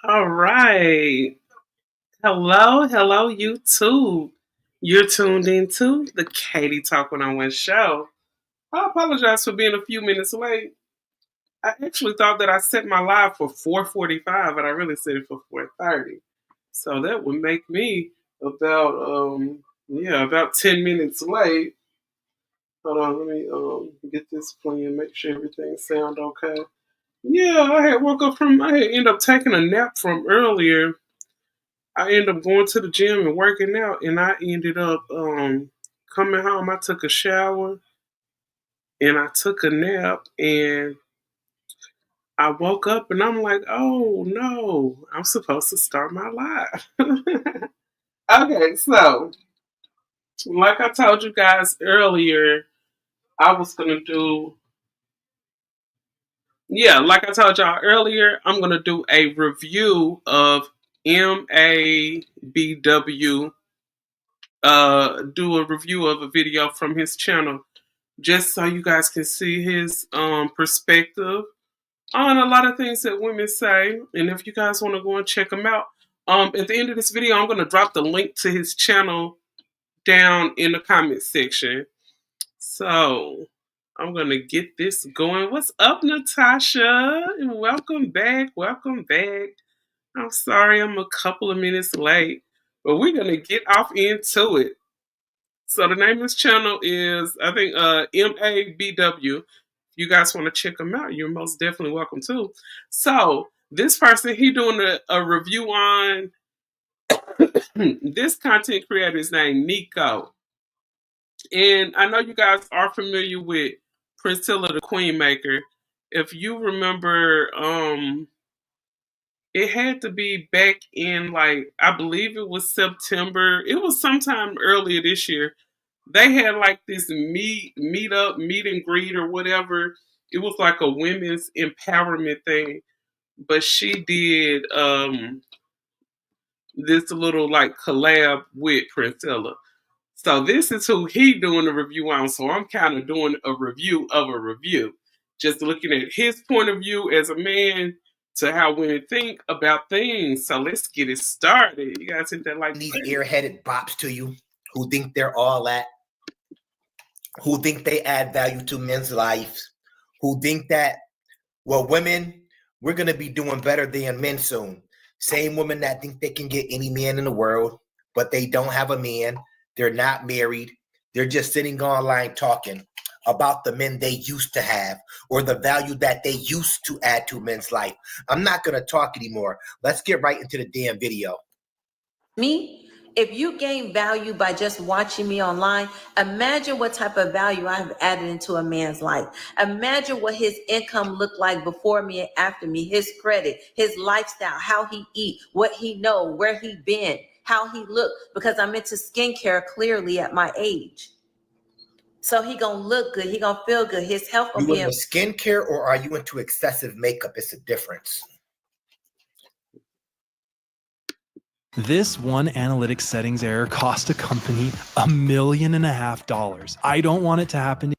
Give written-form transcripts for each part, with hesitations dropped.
All right. Hello, YouTube. You're tuned into the Katie Talk When I Went show. I apologize for being a few minutes late. I actually thought that I set my live for 4:45, but I really set it for 4:30. So that would make me about about 10 minutes late. Hold on, let me get this playing, make sure everything sound okay. Yeah, I had ended up taking a nap from earlier. I ended up going to the gym and working out, and I ended up coming home. I took a shower and I took a nap, and I woke up and I'm like, oh no, I'm supposed to start my live. Okay, so like I told you guys earlier, I was gonna do like I told y'all earlier, I'm gonna do a review of MABW. Do a review of a video from his channel, just so you guys can see his perspective on a lot of things that women say. And if you guys want to go and check him out, at the end of this video, I'm gonna drop the link to his channel down in the comment section. So I'm gonna get this going. What's up, Natasha? And welcome back. Welcome back. I'm sorry I'm a couple of minutes late, but we're gonna get off into it. So the name of this channel is, I think, MABW. If you guys want to check him out, you're most definitely welcome to. So this person, he doing a review on this content creator's name, Nico. And I know you guys are familiar with Priscilla the Queen Maker. If you remember, it had to be back in, like, I believe it was September. It was sometime earlier this year. They had like this meet and greet or whatever. It was like a women's empowerment thing. But she did this little like collab with Priscilla. So this is who he doing a review on. So I'm kind of doing a review of a review. Just looking at his point of view as a man to how women think about things. So let's get it started. You guys hit that like these airheaded bops to you who think they're all that, who think they add value to men's lives, who think that, well, women, we're going to be doing better than men soon. Same women that think they can get any man in the world, but they don't have a man. They're not married. They're just sitting online talking about the men they used to have or the value that they used to add to men's life. I'm not going to talk anymore. Let's get right into the damn video. Me, if you gain value by just watching me online, imagine what type of value I have added into a man's life. Imagine what his income looked like before me and after me, his credit, his lifestyle, how he eat, what he know, where he been, how he look, because I'm into skincare clearly at my age. So he gonna look good, he gonna feel good, his health will be in skincare, or are you into excessive makeup? It's a difference. This one analytics settings error cost a company $1.5 million. I don't want it to happen.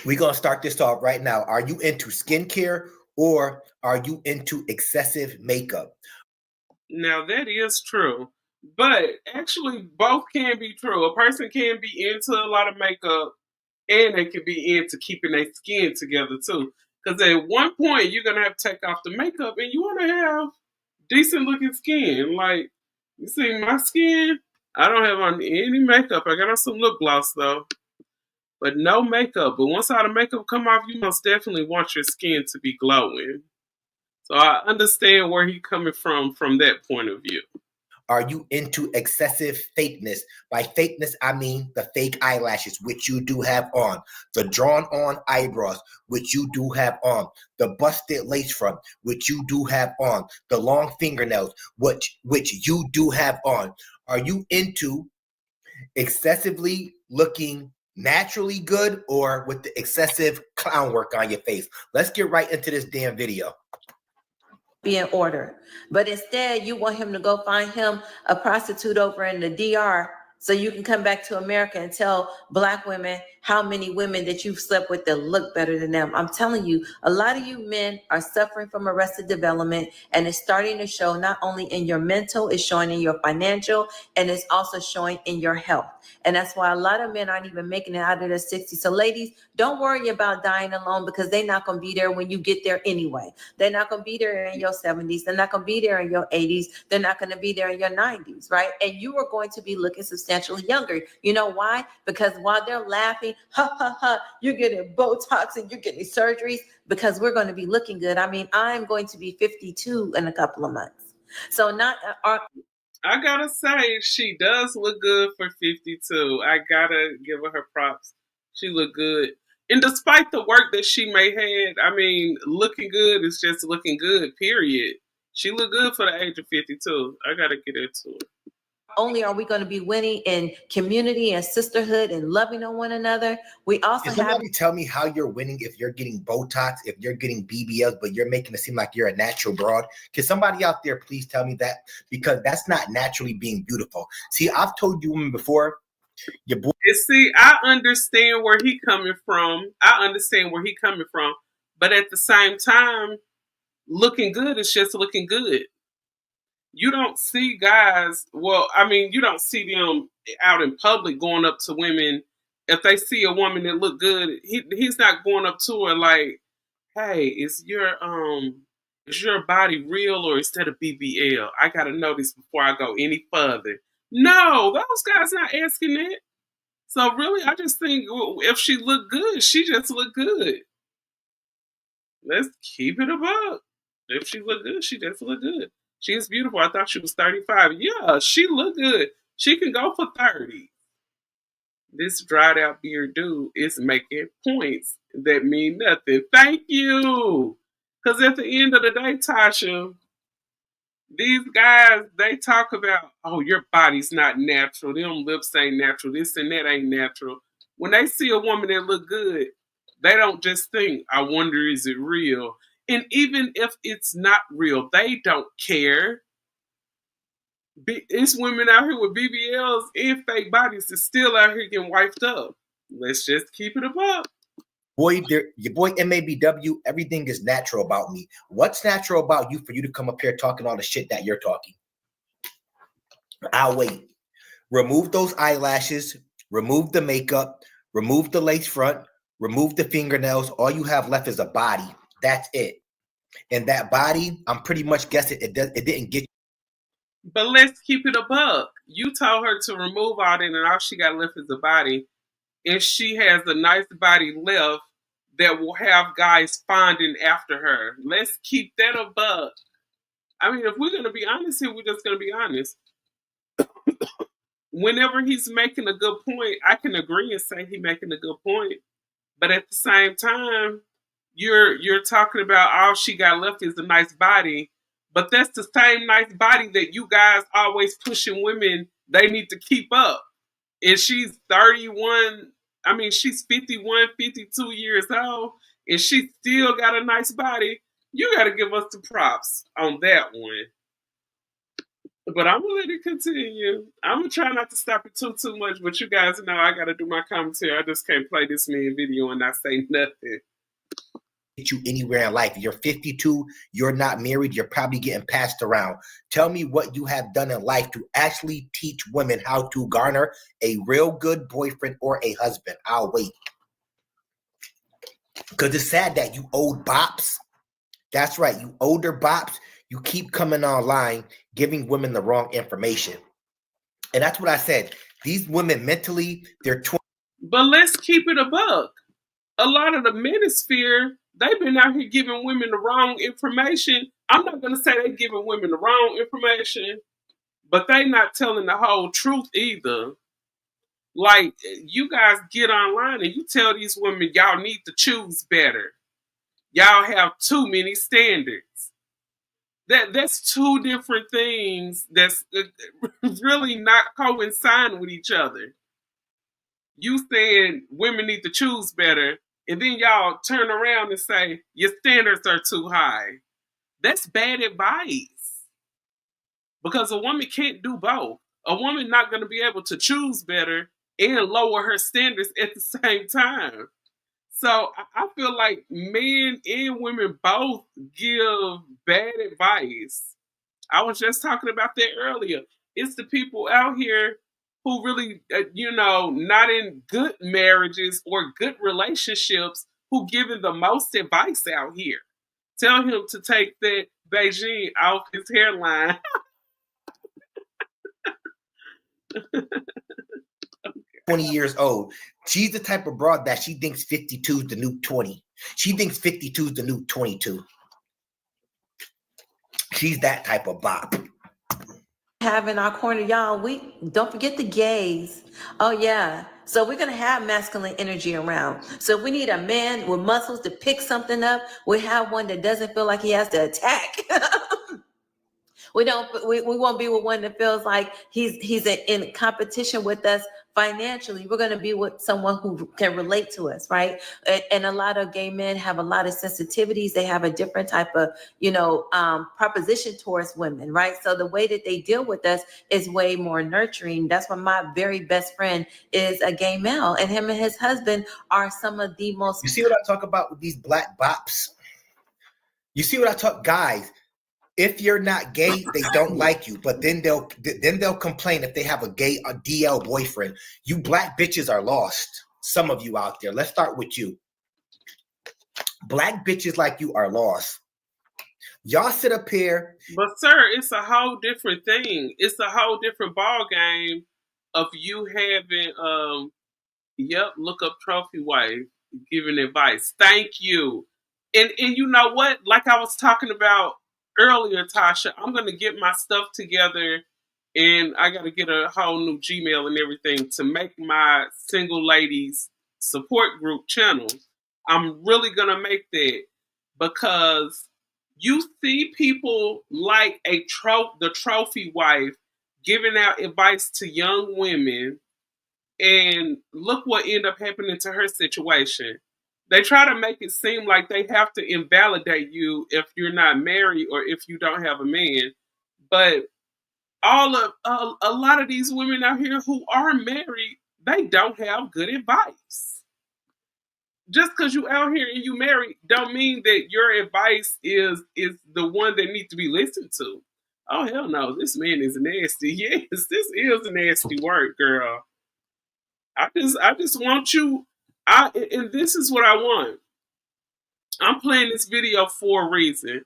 We're going to start this off right now. Are you into skincare or are you into excessive makeup? Now that is true. But actually both can be true. A person can be into a lot of makeup and they can be into keeping their skin together too. Because at one point you're gonna have to take off the makeup and you wanna have decent looking skin. Like, you see my skin, I don't have on any makeup. I got on some lip gloss though. But no makeup. But once all the makeup come off, you most definitely want your skin to be glowing. So I understand where he's coming from that point of view. Are you into excessive fakeness? By fakeness, I mean the fake eyelashes, which you do have on, the drawn on eyebrows, which you do have on, the busted lace front, which you do have on, the long fingernails, which you do have on. Are you into excessively looking naturally good or with the excessive clown work on your face? Let's get right into this damn video. Be in order, but instead you want him to go find him a prostitute over in the DR So you can come back to America and tell Black women how many women that you've slept with that look better than them. I'm telling you, a lot of you men are suffering from arrested development, and it's starting to show not only in your mental, it's showing in your financial, and it's also showing in your health. And that's why a lot of men aren't even making it out of their 60s. So ladies, don't worry about dying alone, because they're not going to be there when you get there anyway. They're not going to be there in your 70s. They're not going to be there in your 80s. They're not going to be there in your 90s, right? And you are going to be looking substantially younger. You know why? Because while they're laughing, ha, ha, ha, you're getting Botox and you're getting surgeries, because we're going to be looking good. I mean, I'm going to be 52 in a couple of months. So not I gotta say, she does look good for 52. I gotta give her props. She look good. And despite the work that she may had, I mean, looking good is just looking good, period. She look good for the age of 52. I gotta get into it. only are we going to be winning in community and sisterhood and loving on one another, we also Can have somebody tell me how you're winning if you're getting Botox, if you're getting BBLs, but you're making it seem like you're a natural broad? Can somebody out there please tell me that? Because that's not naturally being beautiful. See, I've told you women before, your boy. And see, I understand where he coming from. But at the same time, looking good is just looking good. You don't see guys, well, I mean, you don't see them out in public going up to women. If they see a woman that look good, he's not going up to her like, hey, is your body real or instead of BBL? I gotta know this before I go any further. No, those guys not asking that. So really, I just think if she look good, she just look good. Let's keep it above. If she look good, she just look good. She is beautiful. I thought she was 35. Yeah, she look good. She can go for 30. This dried out beard dude is making points that mean nothing. Thank you. Because at the end of the day, Tasha, these guys, they talk about, oh, your body's not natural. Them lips ain't natural. This and that ain't natural. When they see a woman that look good, they don't just think, I wonder, is it real? And even if it's not real, they don't care. It's women out here with BBLs and fake bodies that's still out here getting wiped up. Let's just keep it above. Boy, your boy MABW, everything is natural about me. What's natural about you for you to come up here talking all the shit that you're talking? I'll wait. Remove those eyelashes, remove the makeup, remove the lace front, remove the fingernails. All you have left is a body. That's it. And that body, I'm pretty much guessing it didn't get. But let's keep it a buck. You told her to remove all that, and all she got left is a body. And she has a nice body left that will have guys finding after her. Let's keep that a buck. I mean, if we're going to be honest here, we're just going to be honest. Whenever he's making a good point, I can agree and say he's making a good point. But at the same time, you're talking about all she got left is a nice body. But that's the same nice body that you guys always pushing women they need to keep up. And she's 31, I mean, she's 51, 52 years old, and she still got a nice body. You got to give us the props on that one. But I'm going to let it continue. I'm going to try not to stop it too much, but you guys know I got to do my commentary. I just can't play this man video and not say nothing. You anywhere in life. You're 52, you're not married, you're probably getting passed around. Tell me what you have done in life to actually teach women how to garner a real good boyfriend or a husband. I'll wait. Because it's sad that you old bops. That's right, you older bops, you keep coming online giving women the wrong information. And that's what I said. These women mentally, they're 20. But let's keep it a buck. A lot of the manosphere, they've been out here giving women the wrong information. I'm not going to say they're giving women the wrong information, but they not telling the whole truth either. Like, you guys get online and you tell these women, y'all need to choose better. Y'all have too many standards. That's two different things that's really not coinciding with each other. You saying women need to choose better, and then y'all turn around and say your standards are too high. That's bad advice. Because a woman can't do both. A woman not going to be able to choose better and lower her standards at the same time. So I feel like men and women both give bad advice. I was just talking about that earlier. It's the people out here who really, not in good marriages or good relationships who giving the most advice out here. Tell him to take that Beijing off his hairline. 20 years old. She's the type of broad that she thinks 52 is the new 20. She thinks 52 is the new 22. She's that type of bop. Have in our corner, y'all, we don't forget the gays. Oh yeah. So we're gonna have masculine energy around. So if we need a man with muscles to pick something up, we have one that doesn't feel like he has to attack. We won't be with one that feels like he's in competition with us financially. We're going to be with someone who can relate to us, right? And a lot of gay men have a lot of sensitivities. They have a different type of, proposition towards women, right? So the way that they deal with us is way more nurturing. That's why my very best friend is a gay male, and him and his husband are some of the most. You see what I talk about with these black bops? You see what I talk, guys? If you're not gay, they don't like you. But then they'll complain if they have a gay DL boyfriend. You black bitches are lost. Some of you out there. Let's start with you. Black bitches like you are lost. Y'all sit up here. But sir, it's a whole different thing. It's a whole different ball game of you having look up trophy wife giving advice. Thank you. And you know what? Like I was talking about earlier, Tasha, I'm going to get my stuff together, and I got to get a whole new Gmail and everything to make my single ladies support group channel. I'm really going to make that because you see people like the trophy wife giving out advice to young women, and look what ended up happening to her situation. They try to make it seem like they have to invalidate you if you're not married or if you don't have a man. But a lot of these women out here who are married, they don't have good advice. Just because you out here and you married don't mean that your advice is the one that needs to be listened to. Oh, hell no, this man is nasty. Yes, this is nasty work, girl. I just want you... and this is what I want. I'm playing this video for a reason.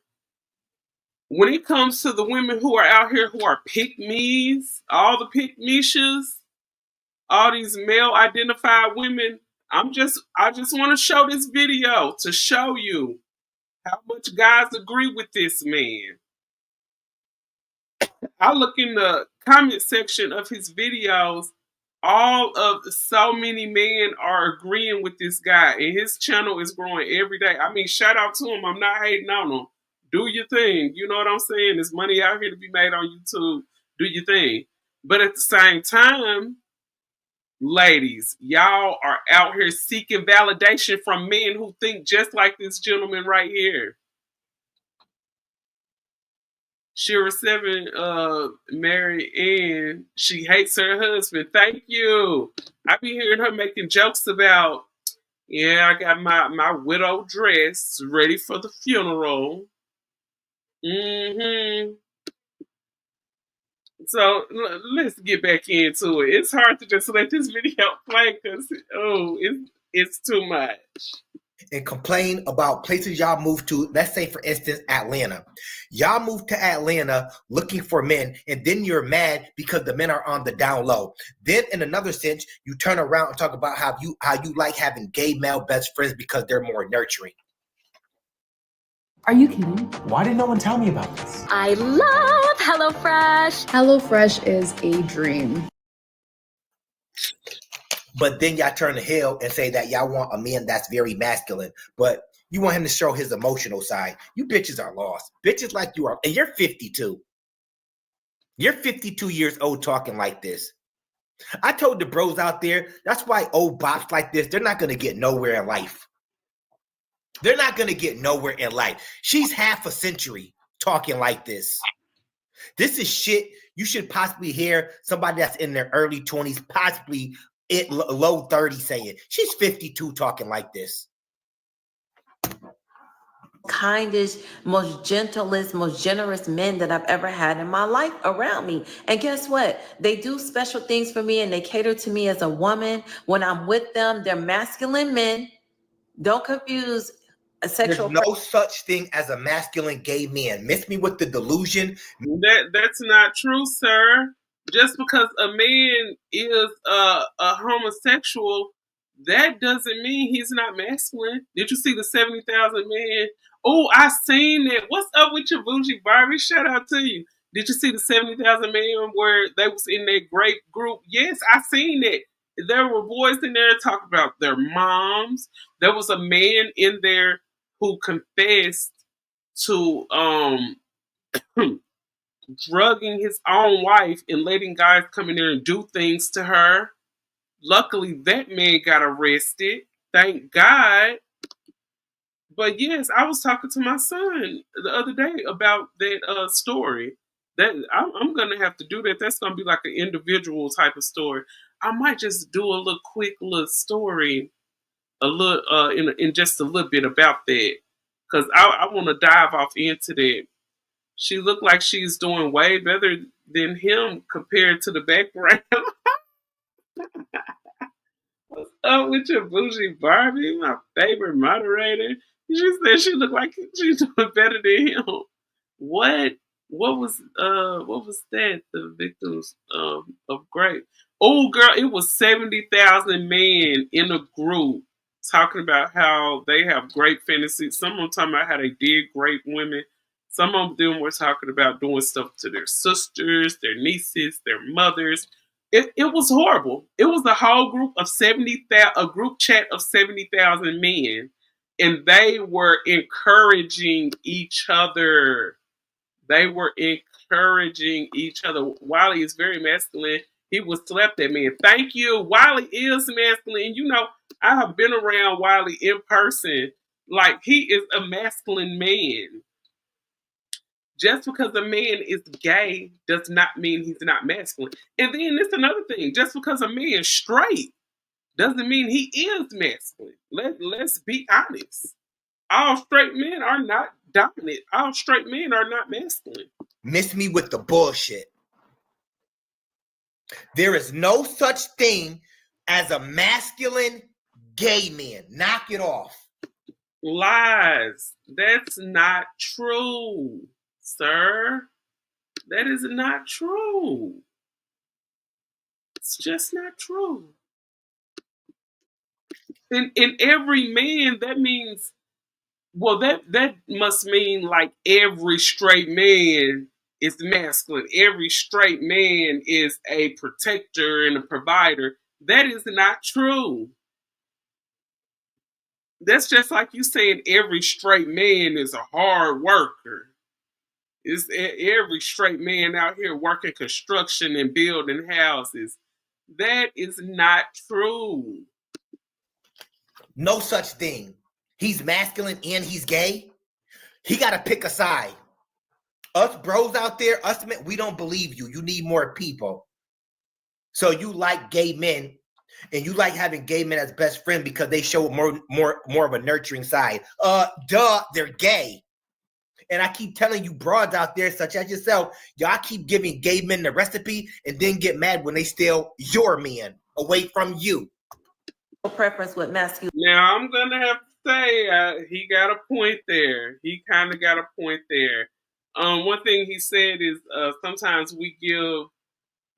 When it comes to the women who are out here who are pick-me's, all the pick-mishas, all these male-identified women, I just want to show this video to show you how much guys agree with this man. I look in the comment section of his videos. So many men are agreeing with this guy, and his channel is growing every day. I mean, shout out to him. I'm not hating on him. Do your thing. You know what I'm saying? There's money out here to be made on YouTube. Do your thing. But at the same time, ladies, y'all are out here seeking validation from men who think just like this gentleman right here. Shira 7 married and she hates her husband. Thank you. I be hearing her making jokes about, yeah, I got my widow dress ready for the funeral. So let's get back into it. It's hard to just let this video play because it's too much. And complain about places y'all moved to. Let's say, for instance, Atlanta. Y'all moved to Atlanta looking for men, and then you're mad because the men are on the down low. Then, in another sense, you turn around and talk about how you like having gay male best friends because they're more nurturing. Are you kidding? Why did no one tell me about this? I love HelloFresh. HelloFresh is a dream. But then y'all turn to hell and say that y'all want a man that's very masculine, but you want him to show his emotional side. You bitches are lost. Bitches like you are, and you're 52. You're 52 years old talking like this. I told the bros out there, that's why old bops like this, they're not going to get nowhere in life. They're not going to get nowhere in life. She's half a century talking like this. This is shit you should possibly hear somebody that's in their early 20s, possibly low 30s saying. She's 52 talking like this. Kindest, most gentlest, most generous men that I've ever had in my life around me. And guess what? They do special things for me and they cater to me as a woman. When I'm with them, they're masculine men. Don't confuse a sexual. There's no such thing as a masculine gay man. Miss me with the delusion. That's not true, sir. Just because a man is a homosexual, that doesn't mean he's not masculine. Did you see the 70,000 men? Oh, I seen that. What's up with your bougie Barbie? Shout out to you. Did you see the 70,000 men where they was in that great group? Yes, I seen that. There were boys in there talking about their moms. There was a man in there who confessed to drugging his own wife and letting guys come in there and do things to her. Luckily, that man got arrested. Thank God. But yes, I was talking to my son the other day about that story. That I'm gonna have to do that. That's gonna be like an individual type of story. I might just do a little quick little story, a little in just a little bit about that, because I want to dive off into that. She looked like she's doing way better than him compared to the background. What's up with your bougie Barbie, my favorite moderator? She said she looked like she's doing better than him. What? What was that? The victims of Grape. Oh girl, it was 70,000 men in a group talking about how they have great fantasies. Some of them talking about how they did great women. Some of them were talking about doing stuff to their sisters, their nieces, their mothers. It was horrible. It was a whole group of 70,000, a group chat of 70,000 men, and they were encouraging each other. They were encouraging each other. Wiley is very masculine. He would slap that man. Thank you. Wiley is masculine. You know, I have been around Wiley in person. Like, he is a masculine man. Just because a man is gay does not mean he's not masculine. And then there's another thing. Just because a man is straight doesn't mean he is masculine. Let's be honest. All straight men are not dominant. All straight men are not masculine. Miss me with the bullshit. There is no such thing as a masculine gay man. Knock it off. Lies. That's not true, sir. That is not true. It's just not true. In every man, that means, well, that must mean like every straight man is masculine. Every straight man is a protector and a provider. That is not true. That's just like you saying every straight man is a hard worker. It's every straight man out here working construction and building houses. That is not true. No such thing. He's masculine and he's gay. He got to pick a side. Us bros out there, us men, we don't believe you. You need more people. So you like gay men, and you like having gay men as best friend because they show more of a nurturing side. They're gay. And I keep telling you broads out there, such as yourself, y'all keep giving gay men the recipe and then get mad when they steal your men away from you. Preference with masculine. Now, I'm going to have to say he got a point there. He kind of got a point there. One thing he said is sometimes we give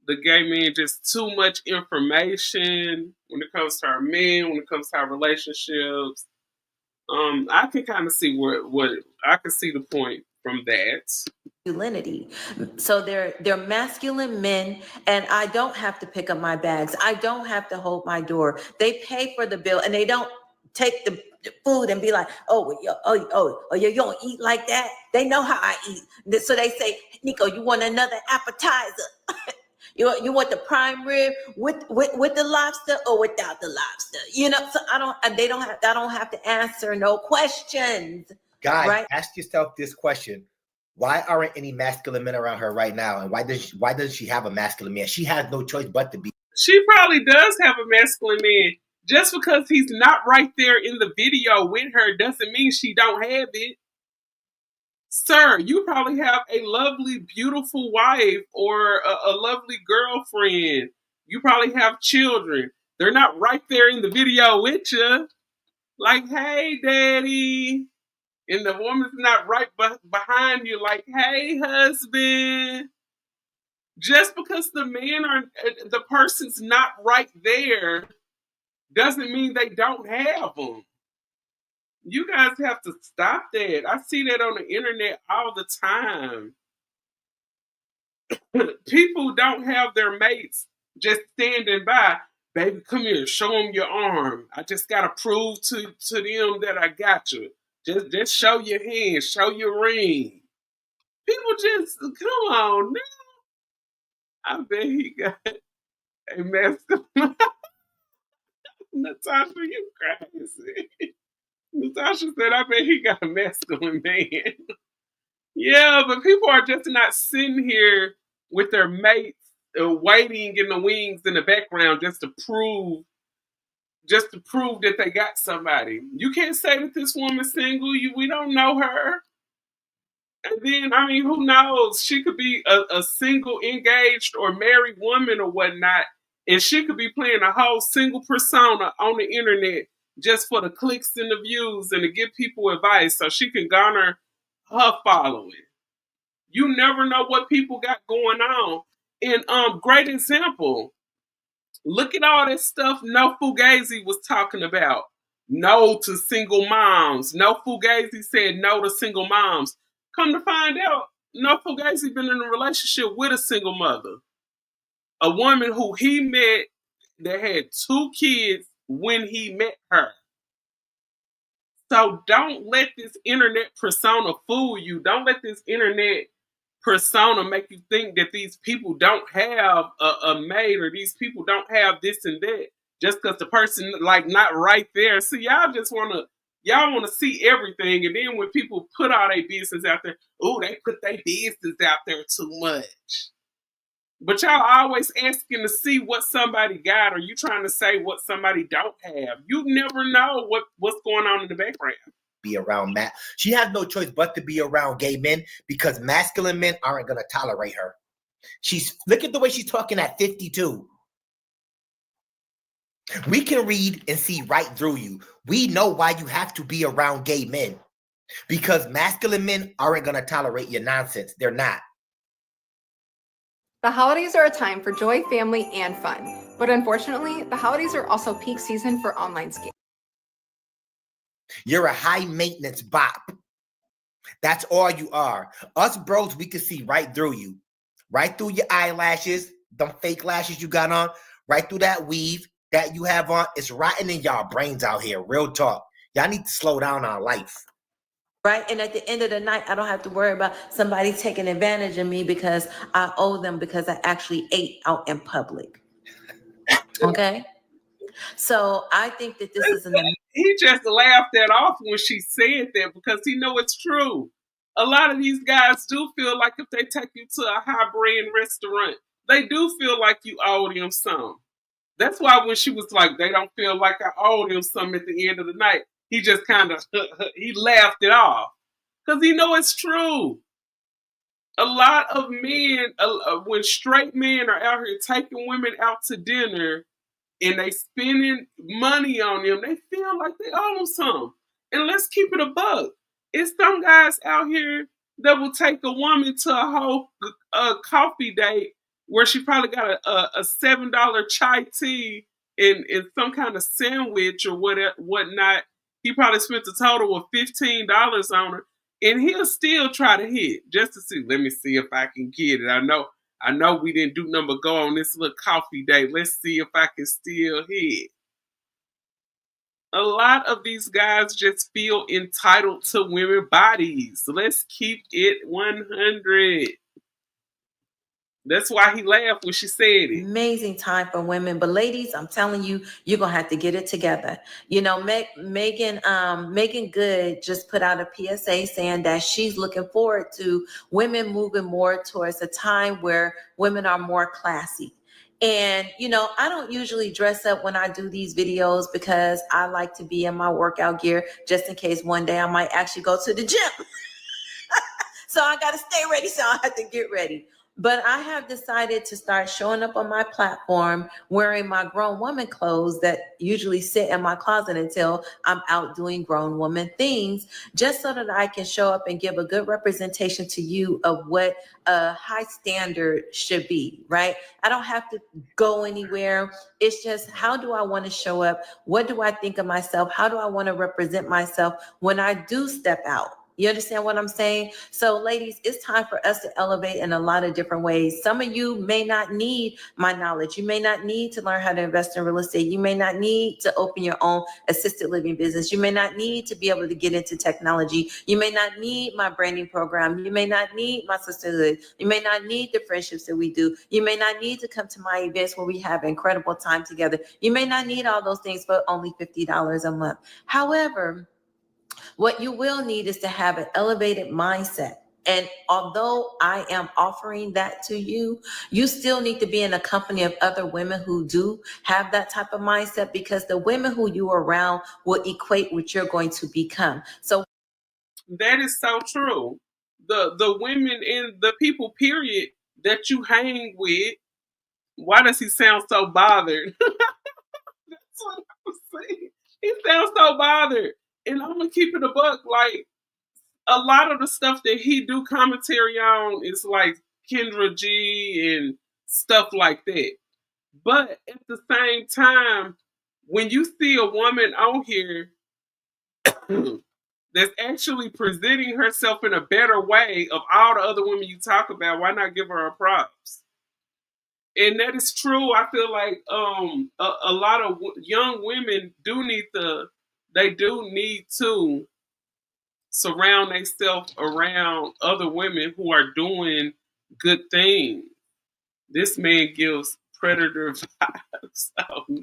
the gay men just too much information when it comes to our men, when it comes to our relationships. I can kind of see what I can see the point from that. Masculinity. So they're masculine men, and I don't have to pick up my bags. I don't have to hold my door. They pay for the bill, and they don't take the food and be like, you don't eat like that. They know how I eat. So they say, Nico, you want another appetizer? You want the prime rib with the lobster or without the lobster? You know, so I don't have to answer no questions. Guys, right? Ask yourself this question. Why aren't any masculine men around her right now? And why does she have a masculine man? She has no choice but to be. She probably does have a masculine man. Just because he's not right there in the video with her doesn't mean she don't have it. Sir, you probably have a lovely, beautiful wife or a lovely girlfriend. You probably have children. They're not right there in the video with you. Like, hey, daddy. And the woman's not right behind you like, hey, husband. Just because the person's not right there doesn't mean they don't have them. You guys have to stop that. I see that on the internet all the time. People don't have their mates just standing by. Baby, come here, show them your arm. I just gotta prove to them that I got you. Just show your hand, show your ring. People just come on now. I bet he got a masculine. Natasha, you crazy. Natasha said, I bet he got a masculine man. Yeah, but people are just not sitting here with their mates waiting in the wings in the background just to prove that they got somebody. You can't say that this woman's single. We don't know her. And then, I mean, who knows? She could be a single, engaged, or married woman or whatnot, and she could be playing a whole single persona on the internet just for the clicks and the views and to give people advice so she can garner her following. You never know what people got going on. And great example. Look at all this stuff No Fugazi was talking about. No to single moms. No Fugazi said no to single moms. Come to find out, No Fugazi been in a relationship with a single mother. A woman who he met that had 2 kids when he met her. So don't let this internet persona fool you. Don't let this internet persona make you think that these people don't have a mate or these people don't have this and that just because the person like not right there. See, y'all want to see everything, and then when people put all their business out there, oh, they put their business out there too much. But y'all always asking to see what somebody got, or you trying to say what somebody don't have. You never know what's going on in the background. Be around Matt. She has no choice but to be around gay men because masculine men aren't going to tolerate her. Look at the way she's talking at 52. We can read and see right through you. We know why you have to be around gay men because masculine men aren't going to tolerate your nonsense. They're not. The holidays are a time for joy, family, and fun. But unfortunately, the holidays are also peak season for online scams. You're a high maintenance bop. That's all you are. Us bros, we can see right through you. Right through your eyelashes, them fake lashes you got on, right through that weave that you have on. It's rotting in y'all brains out here. Real talk. Y'all need to slow down on life. Right? And at the end of the night, I don't have to worry about somebody taking advantage of me because I owe them because I actually ate out in public. Okay? So I think that this is he just laughed that off when she said that because he know it's true. A lot of these guys do feel like if they take you to a high-brand restaurant, they do feel like you owe them some. That's why when she was like, they don't feel like I owe them some at the end of the night, he just kind of, he laughed it off. Because he know it's true. A lot of men, when straight men are out here taking women out to dinner, and they spending money on them, they feel like they owe them some. And let's keep it a buck. It's some guys out here that will take a woman to a whole coffee date where she probably got a $7 chai tea and some kind of sandwich or whatnot. He probably spent a total of $15 on her. And he'll still try to hit just to see, let me see if I can get it. I know we didn't do nothing but go on this little coffee date. Let's see if I can still hit. A lot of these guys just feel entitled to women's bodies. Let's keep it 100. That's why he laughed when she said it. Amazing time for women. But ladies, I'm telling you, you're gonna have to get it together. You know, Megan Good just put out a PSA saying that she's looking forward to women moving more towards a time where women are more classy. And you know, I don't usually dress up when I do these videos because I like to be in my workout gear just in case one day I might actually go to the gym. So I got to stay ready. So I have to get ready. But I have decided to start showing up on my platform wearing my grown woman clothes that usually sit in my closet until I'm out doing grown woman things, just so that I can show up and give a good representation to you of what a high standard should be, right? I don't have to go anywhere. It's just, how do I want to show up? What do I think of myself? How do I want to represent myself when I do step out? You understand what I'm saying? So ladies, it's time for us to elevate in a lot of different ways. Some of you may not need my knowledge. You may not need to learn how to invest in real estate. You may not need to open your own assisted living business. You may not need to be able to get into technology. You may not need my branding program. You may not need my sisterhood. You may not need the friendships that we do. You may not need to come to my events where we have incredible time together. You may not need all those things for only $50 a month. However, what you will need is to have an elevated mindset. And although I am offering that to you, you still need to be in a company of other women who do have that type of mindset, because the women who you are around will equate what you're going to become. So That is so true. The women and the people, period, that you hang with. Why does he sound so bothered? That's what I was saying. He sounds so bothered. And I'm gonna keep it a buck. Like, a lot of the stuff that he do commentary on is like Kendra G and stuff like that. But at the same time, when you see a woman on here that's actually presenting herself in a better way of all the other women you talk about, why not give her a props? And that is true. I feel like a lot of young women do need to surround themselves around other women who are doing good things. This man gives predator vibes. Oh no.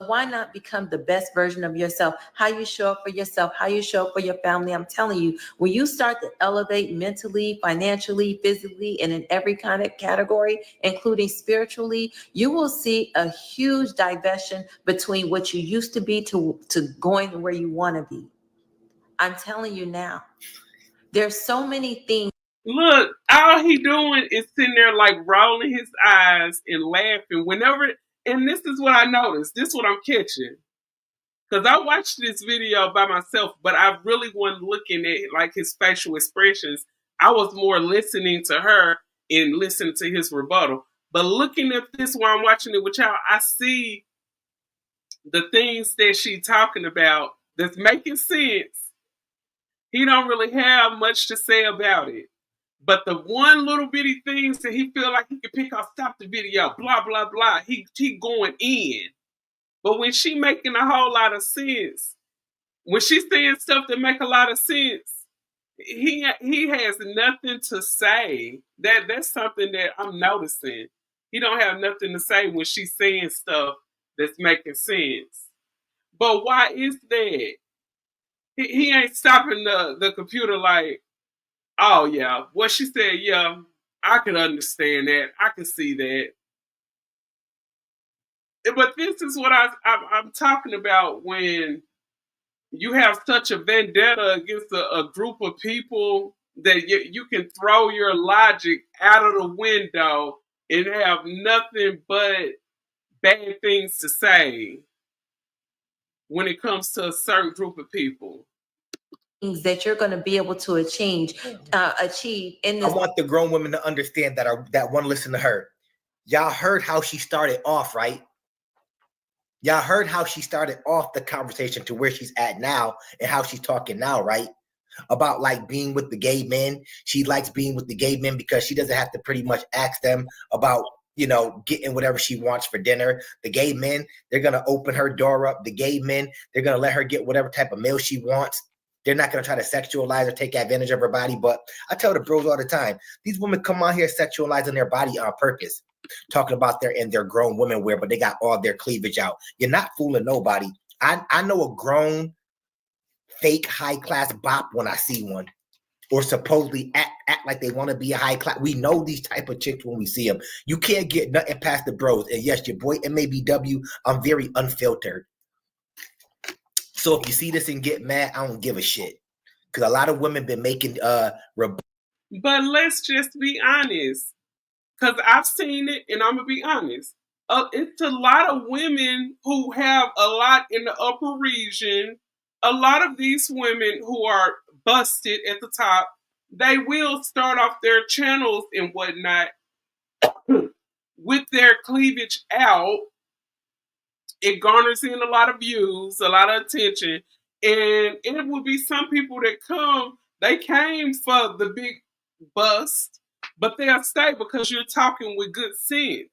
why not become the best version of yourself? How you show up for yourself, how you show up for your family. I'm telling you, when you start to elevate mentally, financially, physically, and in every kind of category, including spiritually, you will see a huge diversion between what you used to be to going where you want to be. I'm telling you now, there's so many things. Look, all he doing is sitting there like rolling his eyes and laughing whenever. And this is what I noticed. This is what I'm catching. Because I watched this video by myself, but I really wasn't looking at like his facial expressions. I was more listening to her and listening to his rebuttal. But looking at this while I'm watching it with y'all, I see the things that she's talking about that's making sense. He don't really have much to say about it. But the one little bitty things that he feel like he can pick up, stop the video, blah, blah, blah, he going in. But when she making a whole lot of sense, when she's saying stuff that make a lot of sense, he has nothing to say. That's something that I'm noticing. He don't have nothing to say when she's saying stuff that's making sense. But why is that? He ain't stopping the computer like, oh yeah, what she said, yeah, I can understand that. I can see that. But this is what I'm talking about when you have such a vendetta against a group of people that you can throw your logic out of the window and have nothing but bad things to say when it comes to a certain group of people. Things that you're going to be able to achieve in this. I want the grown women to understand that want to listen to her. Y'all heard how she started off, right? Y'all heard how she started off the conversation to where she's at now and how she's talking now, right? About like being with the gay men. She likes being with the gay men because she doesn't have to pretty much ask them about, you know, getting whatever she wants for dinner. The gay men, they're going to open her door up. The gay men, they're going to let her get whatever type of meal she wants. They're not going to try to sexualize or take advantage of her body. But I tell the bros all the time, these women come out here sexualizing their body on purpose, talking about their grown women wear, but they got all their cleavage out. You're not fooling nobody. I know a grown, fake, high-class bop when I see one, or supposedly act like they want to be a high class. We know these type of chicks when we see them. You can't get nothing past the bros. And yes, your boy MABW, I'm very unfiltered. So if you see this and get mad, I don't give a shit. Because a lot of women been making But let's just be honest. Because I've seen it, and I'm going to be honest. It's a lot of women who have a lot in the upper region. A lot of these women who are busted at the top, they will start off their channels and whatnot with their cleavage out. It garners in a lot of views, a lot of attention. And it will be some people that come, they came for the big bust, but they'll stay because you're talking with good sense.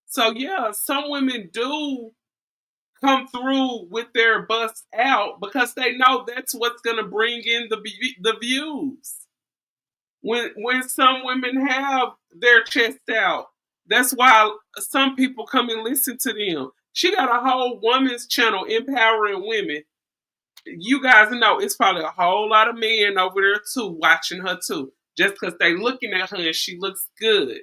So yeah, some women do come through with their bust out because they know that's what's going to bring in the views. When some women have their chest out, that's why some people come and listen to them. She got a whole woman's channel empowering women. You guys know it's probably a whole lot of men over there too watching her too, just because they looking at her and she looks good.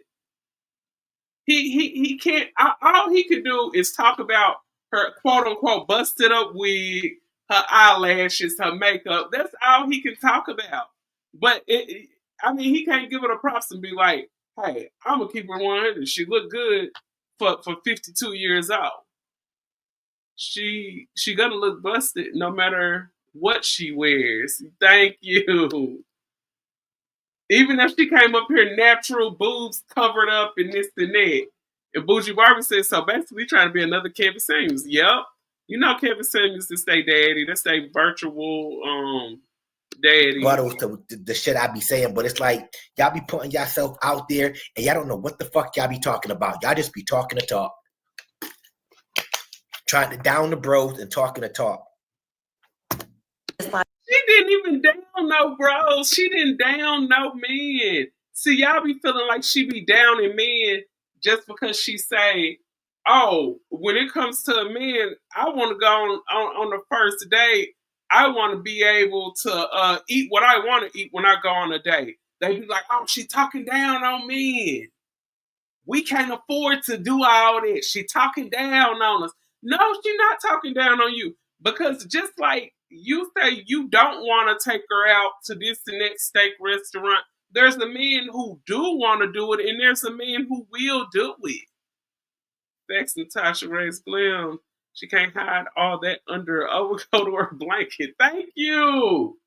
He can't. All he could do is talk about her quote unquote busted up wig, her eyelashes, her makeup. That's all he can talk about. But I mean, he can't give it a props and be like, "Hey, I'm gonna keep her 100. She look good for 52 years old. She gonna look busted no matter what she wears." Thank you. Even if she came up here natural, boobs covered up and this and that. And Bougie Barbie said, so basically trying to be another Kevin Samuels. Yep. You know Kevin Samuels is their daddy. That's their virtual daddy. But the shit I be saying, but it's like y'all be putting yourself out there and y'all don't know what the fuck y'all be talking about. Y'all just be talking to talk. Trying to down the bros and talking to talk. She didn't even down no bros. She didn't down no men. See, y'all be feeling like she be downing men just because she say, oh, when it comes to a man, I want to go on the first date. I want to be able to eat what I want to eat when I go on a date. They be like, oh, she talking down on men. We can't afford to do all this. She talking down on us. No, she not talking down on you. Because just like you say you don't want to take her out to this and that steak restaurant, there's a man who do want to do it, and there's a man who will do it. That's Natasha Ray's Glam. She can't hide all that under an overcoat or a blanket. Thank you.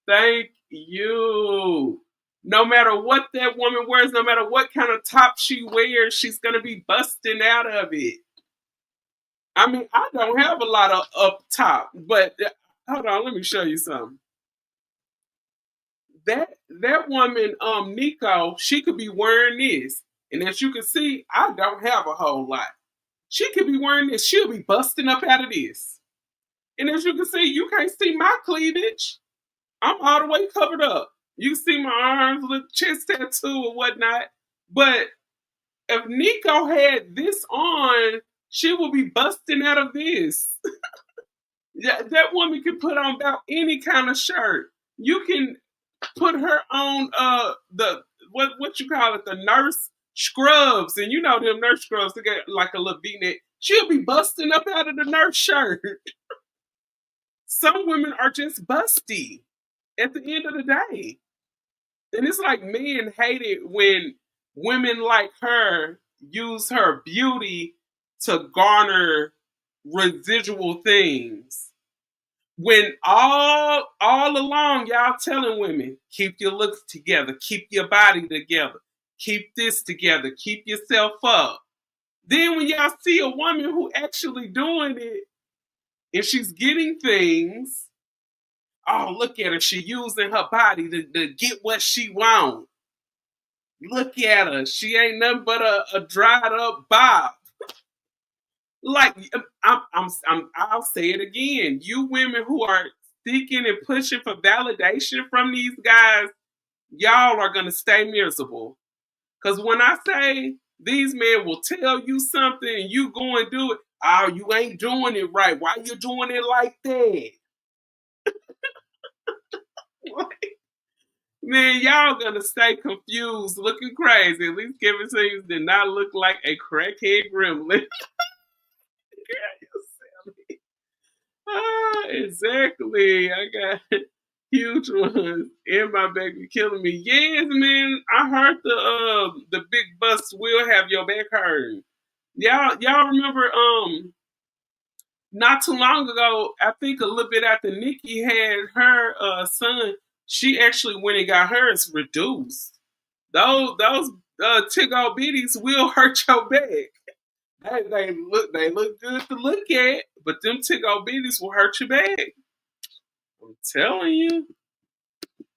Thank you. No matter what that woman wears, no matter what kind of top she wears, she's going to be busting out of it. I mean, I don't have a lot of up top, but hold on, let me show you something. That woman, Nico, she could be wearing this. And as you can see, I don't have a whole lot. She could be wearing this. She'll be busting up out of this. And as you can see, you can't see my cleavage. I'm all the way covered up. You can see my arms, little chest tattoo or whatnot. But if Nico had this on, she will be busting out of this. That woman can put on about any kind of shirt. You can put her on the what you call it, the nurse scrubs, and you know them nurse scrubs, they got like a little V-neck. She'll be busting up out of the nurse shirt. Some women are just busty at the end of the day. And it's like men hate it when women like her use her beauty to garner residual things. When all along y'all telling women, keep your looks together, keep your body together, keep this together, keep yourself up. Then when y'all see a woman who actually doing it and she's getting things, oh, look at her, she using her body to get what she wants. Look at her, she ain't nothing but a dried up bob. Like I'll say it again. You women who are seeking and pushing for validation from these guys, y'all are going to stay miserable. Because when I say these men will tell you something and you go and do it, oh, you ain't doing it right. Why you doing it like that? Man, y'all gonna stay confused, looking crazy. At least Kevin Samuels did not look like a crackhead gremlin. Exactly. I got huge ones in my baby killing me. Yes, man. I heard the big bus will have your back hurting. Y'all remember not too long ago, I think a little bit after Nikki had her son, she actually went and got hers reduced. Those tickle bitties will hurt your back. They look good to look at, but them tickle bitties will hurt your back. I'm telling you.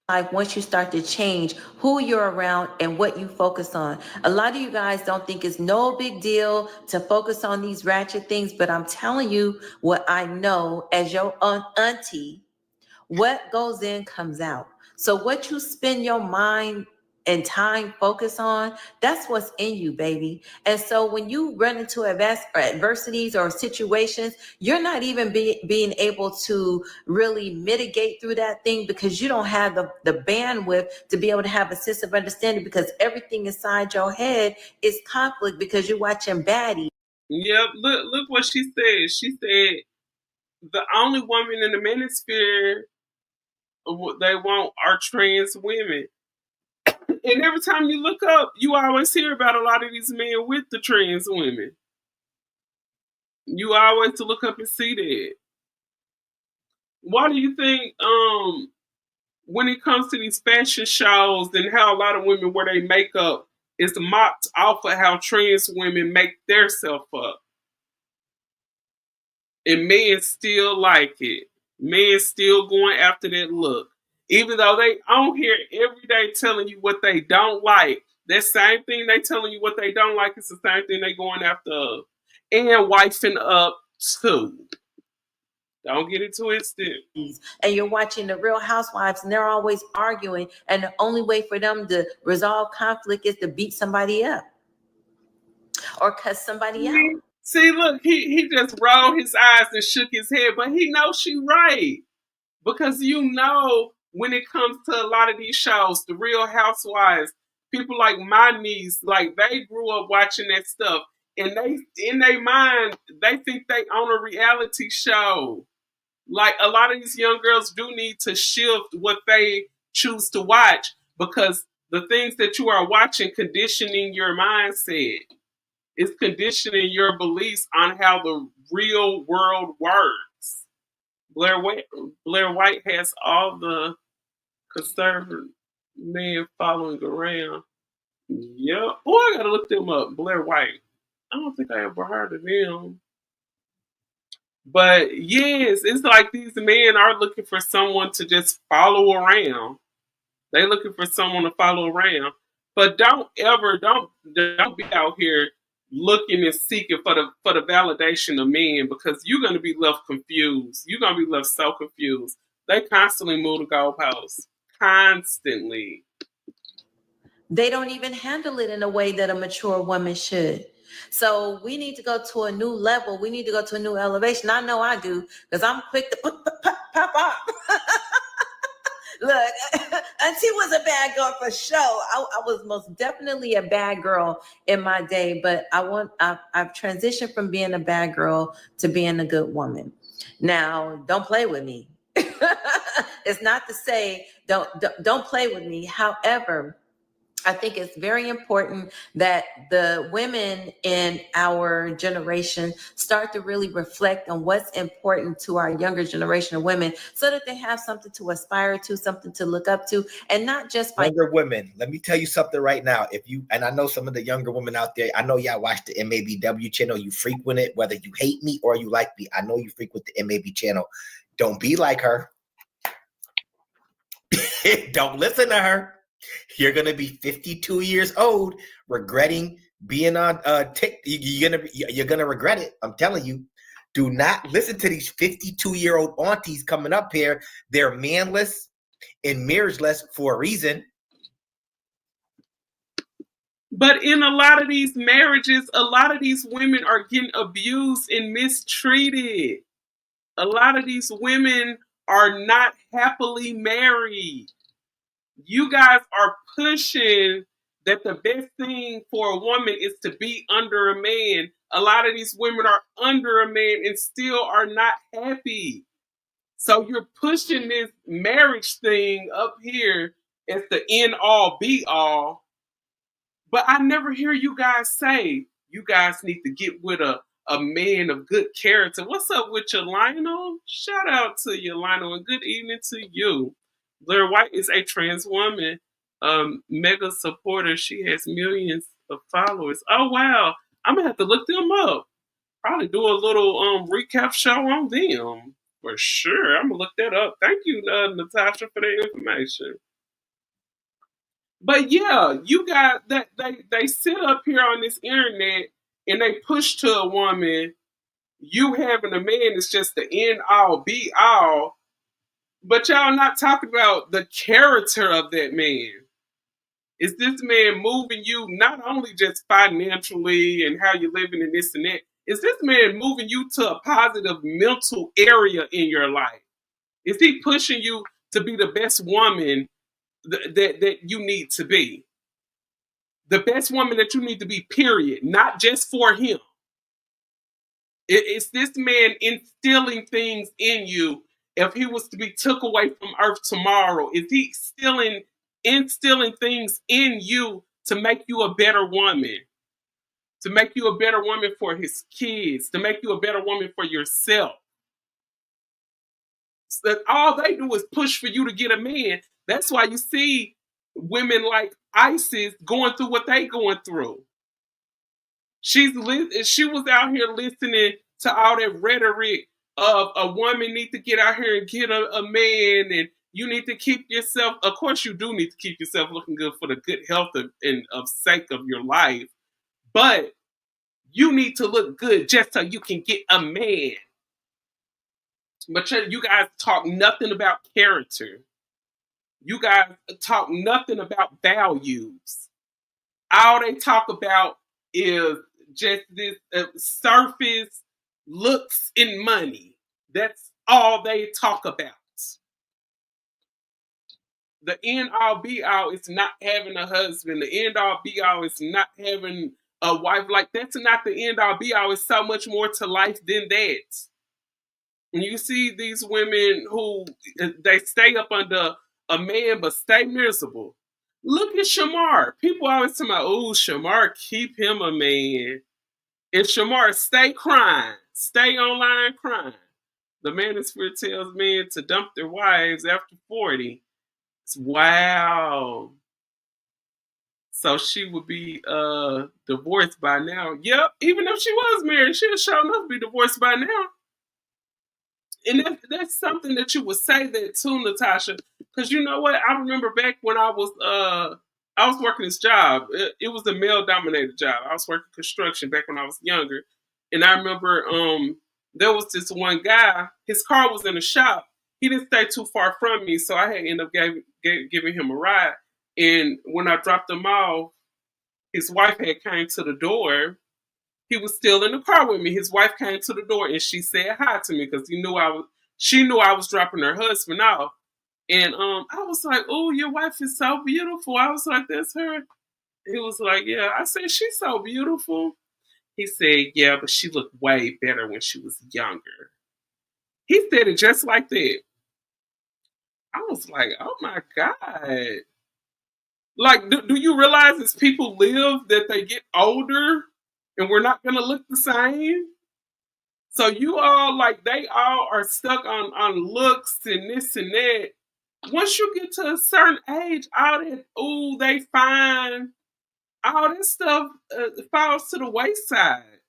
Like once you start to change who you're around and what you focus on. A lot of you guys don't think it's no big deal to focus on these ratchet things, but I'm telling you what I know as your auntie, what goes in comes out. So what you spend your mind and time focus on, that's what's in you, baby. And so when you run into adversities or situations, you're not even being able to really mitigate through that thing because you don't have the bandwidth to be able to have a sense of understanding because everything inside your head is conflict because you're watching baddies. Yep, look what she said. She said the only woman in the manosphere they want are trans women. And every time you look up, you always hear about a lot of these men with the trans women. You always to look up and see that. Why do you think when it comes to these fashion shows and how a lot of women wear their makeup is mocked off of how trans women make their self up? And men still like it. Men still going after that look. Even though they on here every day telling you what they don't like, that same thing they telling you what they don't like is the same thing they going after and wifing up too. Don't get it twisted. And you're watching the Real Housewives and they're always arguing, and the only way for them to resolve conflict is to beat somebody up or cuss somebody out. See, look, he just rolled his eyes and shook his head, but he knows she right. Because when it comes to a lot of these shows, the Real Housewives, people like my niece, like they grew up watching that stuff. And they, in their mind, they think they own a reality show. Like a lot of these young girls do need to shift what they choose to watch because the things that you are watching conditioning your mindset. It's conditioning your beliefs on how the real world works. Blair White has all the conservative men following around. Yep. Oh, I gotta look them up. Blair White. I don't think I ever heard of him. But yes, it's like these men are looking for someone to just follow around. They're looking for someone to follow around. But don't be out here looking and seeking for the validation of men because you're gonna be left confused. You're gonna be left so confused. They constantly move the goalposts. Constantly. They don't even handle it in a way that a mature woman should. So we need to go to a new level. We need to go to a new elevation. I know I do because I'm quick to pop up. Look, Auntie was a bad girl for sure. I was most definitely a bad girl in my day, but I've transitioned from being a bad girl to being a good woman. Now, don't play with me. It's not to say don't play with me. However, I think it's very important that the women in our generation start to really reflect on what's important to our younger generation of women so that they have something to aspire to, something to look up to, and not just by younger women. Let me tell you something right now. And I know some of the younger women out there, I know y'all watch the MABW channel, you frequent it, whether you hate me or you like me. I know you frequent the MAB channel. Don't be like her. Don't listen to her. You're gonna be 52 years old, regretting being on TikTok. You're gonna regret it. I'm telling you. Do not listen to these 52-year-old aunties coming up here. They're manless and marriageless for a reason. But in a lot of these marriages, a lot of these women are getting abused and mistreated. A lot of these women are not happily married. You guys are pushing that the best thing for a woman is to be under a man. A lot of these women are under a man and still are not happy. So you're pushing this marriage thing up here as the end all be all. But I never hear you guys say you guys need to get with a man of good character. What's up with you, Lionel? Shout out to you, Lionel, and good evening to you. Blair White is a trans woman, mega supporter. She has millions of followers. Oh wow, I'm gonna have to look them up. Probably do a little recap show on them for sure. I'm gonna look that up. Thank you, Natasha, for the information. But yeah, you got that they sit up here on this internet and they push to a woman, you having a man is just the end all be all. But y'all not talking about the character of that man. Is this man moving you not only just financially and how you're living and this and that? Is this man moving you to a positive mental area in your life? Is he pushing you to be the best woman that you need to be? The best woman that you need to be, period. Not just for him. It's this man instilling things in you. If he was to be took away from earth tomorrow, is he instilling things in you to make you a better woman? To make you a better woman for his kids, to make you a better woman for yourself. So that all they do is push for you to get a man. That's why you see women like Isis going through what they going through. She was out here listening to all that rhetoric of a woman need to get out here and get a man, and you need to keep yourself. Of course, you do need to keep yourself looking good for the good health of sake of your life, but you need to look good just so you can get a man. But you guys talk nothing about character. You guys talk nothing about values. All they talk about is just this surface looks and money. That's all they talk about. The end all be all is not having a husband. The end all be all is not having a wife. Like, that's not the end all be all. It's so much more to life than that. When you see these women who they stay up under a man but stay miserable. Look at Shamar. People always talk about, oh, Shamar, keep him a man. And Shamar, stay crying. Stay online crying. The manosphere tells men to dump their wives after 40. Wow. So she would be divorced by now. Yep, even if she was married, she would sure enough be divorced by now. And that's something that you would say that too, Natasha. Because you know what? I remember back when I was working this job. It was a male-dominated job. I was working construction back when I was younger. And I remember there was this one guy. His car was in the shop. He didn't stay too far from me, so I had ended up giving him a ride. And when I dropped him off, his wife had came to the door. He was still in the car with me. His wife came to the door and she said hi to me because she knew I was dropping her husband off. And I was like, oh, your wife is so beautiful. I was like, that's her. He was like, yeah. I said, she's so beautiful. He said, yeah, but she looked way better when she was younger. He said it just like that. I was like, oh my God. Like, do you realize as people live that they get older and we're not going to look the same? So you all, like, they all are stuck on looks and this and that. Once you get to a certain age, all that, ooh, they fine, all this stuff falls to the wayside.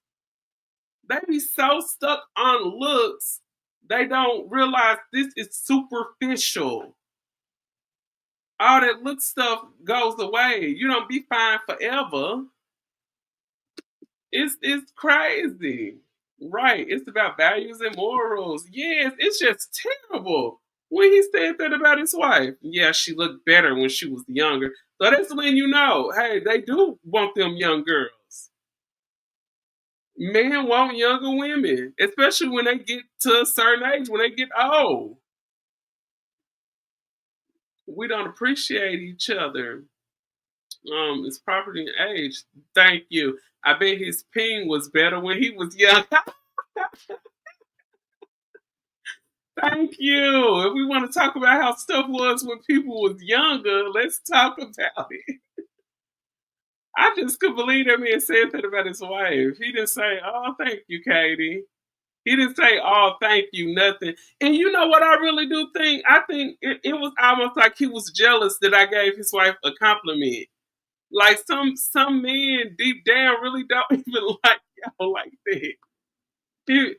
They be so stuck on looks, they don't realize this is superficial. All that look stuff goes away. You don't be fine forever. It's crazy. Right. It's about values and morals. Yes, it's just terrible. When he said that about his wife, yeah, she looked better when she was younger. So that's letting you know, hey, they do want them young girls. Men want younger women, especially when they get to a certain age, when they get old. We don't appreciate each other. It's property and age. Thank you. I bet his ping was better when he was young. Thank you. If we want to talk about how stuff was when people was younger, let's talk about it. I just couldn't believe that man said that about his wife. He didn't say, "Oh, thank you, Katie." He didn't say, "Oh, thank you," nothing. And you know what I really do think? I think it was almost like he was jealous that I gave his wife a compliment. Like some men deep down really don't even like y'all like that.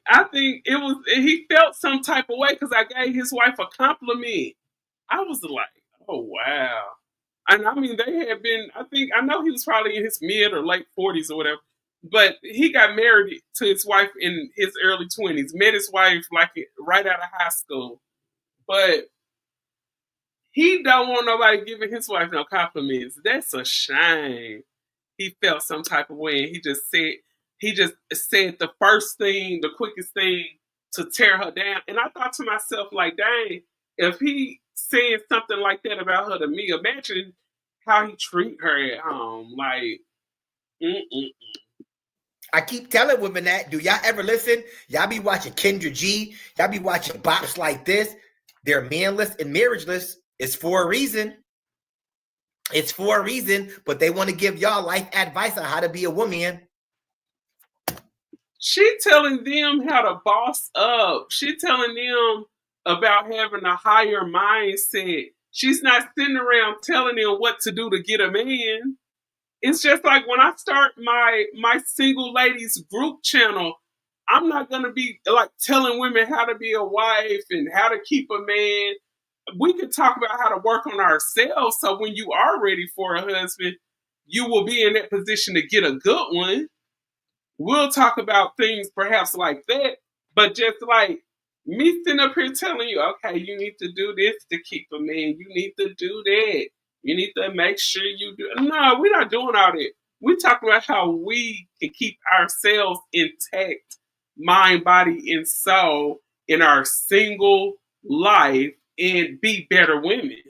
I think he felt some type of way because I gave his wife a compliment. I was like, oh wow. And I mean they had been I know he was probably in his mid or late 40s or whatever. But he got married to his wife in his early 20s. Met his wife like right out of high school. But he don't want nobody giving his wife no compliments. That's a shame. He felt some type of way and he just said the first thing, the quickest thing to tear her down. And I thought to myself, like, dang, if he said something like that about her to me, imagine how he treat her at home. Like, I keep telling women that. Do y'all ever listen? Y'all be watching Kendra G. Y'all be watching bops like this. They're manless and marriageless. It's for a reason. It's for a reason, but they want to give y'all life advice on how to be a woman. She telling them how to boss up. She telling them about having a higher mindset. She's not sitting around telling them what to do to get a man. It's just like when I start my single ladies group channel, I'm not gonna be like telling women how to be a wife and how to keep a man. We could talk about how to work on ourselves so when you are ready for a husband, you will be in that position to get a good one. We'll talk about things perhaps like that, but just like me sitting up here telling you, okay, you need to do this to keep a man. You need to do that. You need to make sure you do. No, we're not doing all that. We're talking about how we can keep ourselves intact, mind, body, and soul in our single life and be better women.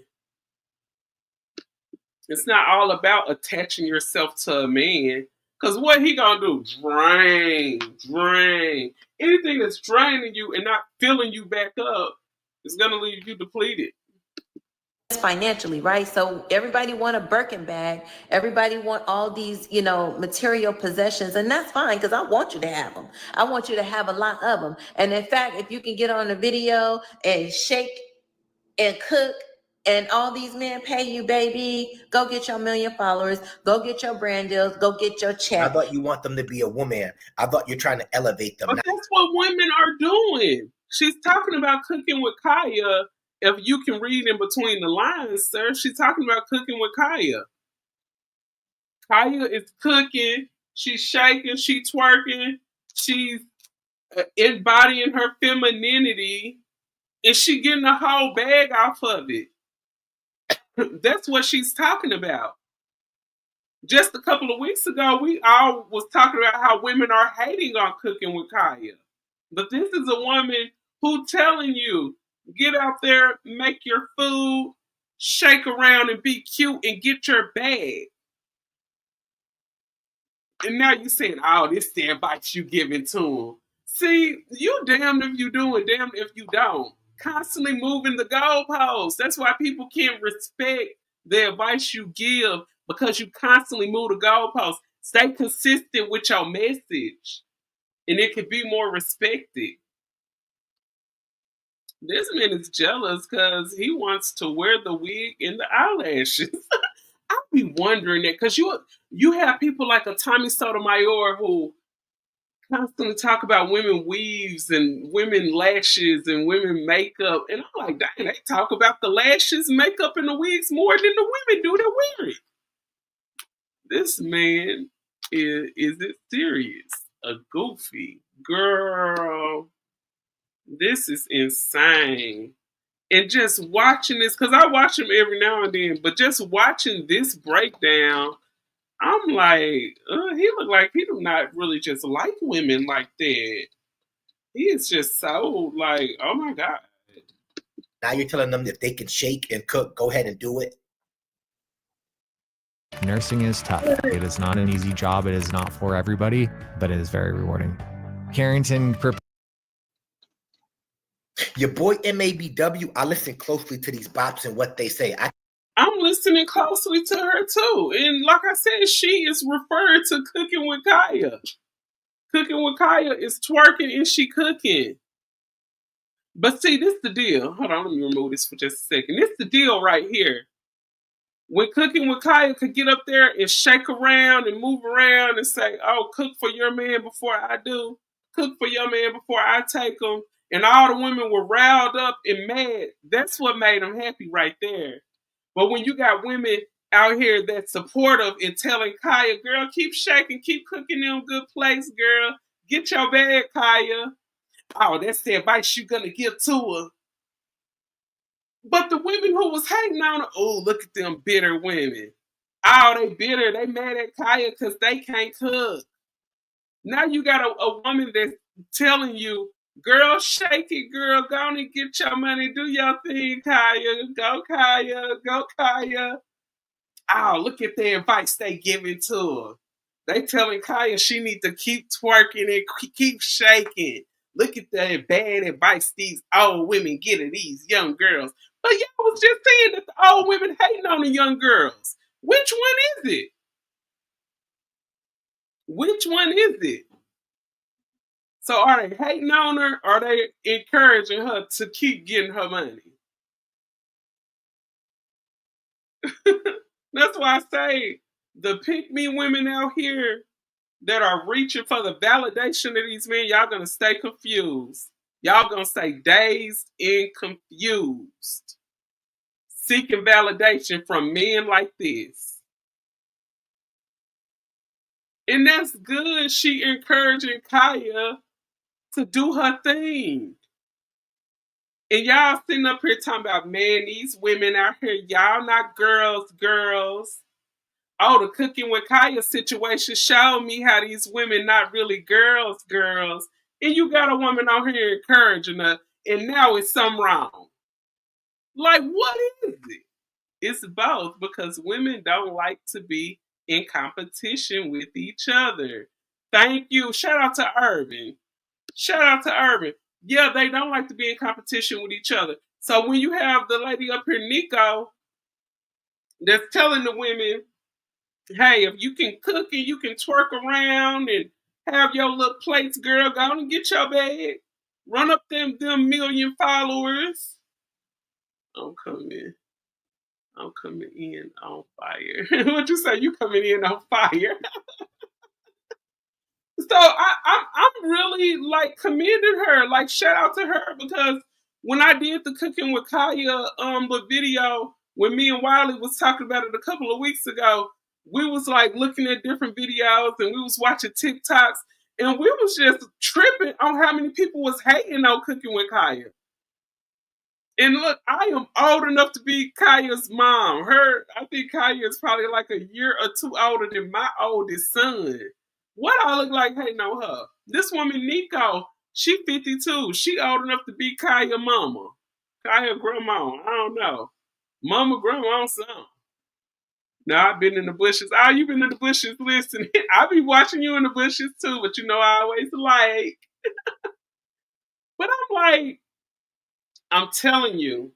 It's not all about attaching yourself to a man. Cause what he gonna do? Drain. Anything that's draining you and not filling you back up is gonna leave you depleted. Financially, right? So everybody want a Birkin bag. Everybody want all these, material possessions, and that's fine because I want you to have them. I want you to have a lot of them. And in fact, if you can get on a video and shake and cook and all these men pay you, baby, go get your 1 million followers, go get your brand deals, go get your check. I thought you want them to be a woman. I thought you're trying to elevate them. But that's what women are doing. She's talking about cooking with Kaya. If you can read in between the lines, sir, she's talking about cooking with Kaya. Kaya is cooking, she's shaking, she's twerking, she's embodying her femininity, and she getting a whole bag off of it. That's what she's talking about. Just a couple of weeks ago, we all was talking about how women are hating on cooking with Kaya. But this is a woman who telling you, get out there, make your food, shake around and be cute and get your bag. And now you saying, oh, this the advice you giving to them. See, you damned if you do and damned if you don't. Constantly moving the goalposts. That's why people can't respect the advice you give because you constantly move the goalposts. Stay consistent with your message, and it can be more respected. This man is jealous because he wants to wear the wig and the eyelashes. I'll be wondering that because you have people like a Tommy Sotomayor who constantly talk about women weaves and women lashes and women makeup. And I'm like, dang, they talk about the lashes, makeup, and the wigs more than the women do that wear it. This man is it serious? A goofy Girl, this is insane. And just watching this, because I watch them every now and then, but just watching this breakdown, I'm like, he look like he do not really just like women like that. He is just so like, oh my God. Now you're telling them that they can shake and cook, go ahead and do it. Nursing is tough. It is not an easy job. It is not for everybody, but it is very rewarding. Carrington. Your boy MABW, I listen closely to these bops and what they say. I'm listening closely to her too. And like I said, she is referred to Cooking with Kaya. Cooking with Kaya is twerking and she cooking. But see, this is the deal. Hold on, let me remove this for just a second. This is the deal right here. When Cooking with Kaya could get up there and shake around and move around and say, oh, cook for your man before I do. Cook for your man before I take him. And all the women were riled up and mad. That's what made them happy right there. But when you got women out here that's supportive and telling Kaya, girl, keep shaking, keep cooking them good plates, girl. Get your bag, Kaya. Oh, that's the advice you're going to give to her. But the women who was hating on her, oh, look at them bitter women. Oh, they bitter. They mad at Kaya because they can't cook. Now you got a woman that's telling you, girl, shake it, girl. Go on and get your money. Do your thing, Kaya. Go, Kaya. Go, Kaya. Oh, look at the advice they giving to her. They telling Kaya she need to keep twerking and keep shaking. Look at the bad advice these old women giving these young girls. But y'all was just saying that the old women hating on the young girls. Which one is it? Which one is it? So are they hating on her or are they encouraging her to keep getting her money? That's why I say the pick-me women out here that are reaching for the validation of these men, y'all gonna stay confused. Y'all gonna stay dazed and confused. Seeking validation from men like this. And that's good. She encouraging Kaya to do her thing. And y'all sitting up here talking about, man, these women out here, y'all not girls. Oh, the Cooking with Kaya situation showed me how these women not really girls. And you got a woman out here encouraging her, and now it's something wrong. Like, what is it? It's both, because women don't like to be in competition with each other. Thank you. Shout out to Urban. Yeah, they don't like to be in competition with each other. So when you have the lady up here, Nico, that's telling the women, hey, if you can cook and you can twerk around and have your little plates, girl, go on and get your bag. Run up them million followers. I'm coming in on fire. What you say? You coming in on fire? So I'm really like commending her. Like, shout out to her, because when I did the Cooking with Kaya the video, when me and Wiley was talking about it a couple of weeks ago, we was like looking at different videos and we was watching TikToks and we was just tripping on how many people was hating on Cooking with Kaya. And look, I am old enough to be Kaya's mom. I think Kaya is probably like a year or two older than my oldest son. What I look like hating on her? This woman, Nico, she 52. She old enough to be Kaya mama. Kaya grandma. I don't know. Mama, grandma, something. Now I've been in the bushes. Oh, you been in the bushes listening. I be watching you in the bushes too, but you know I always like. But I'm like, I'm telling you,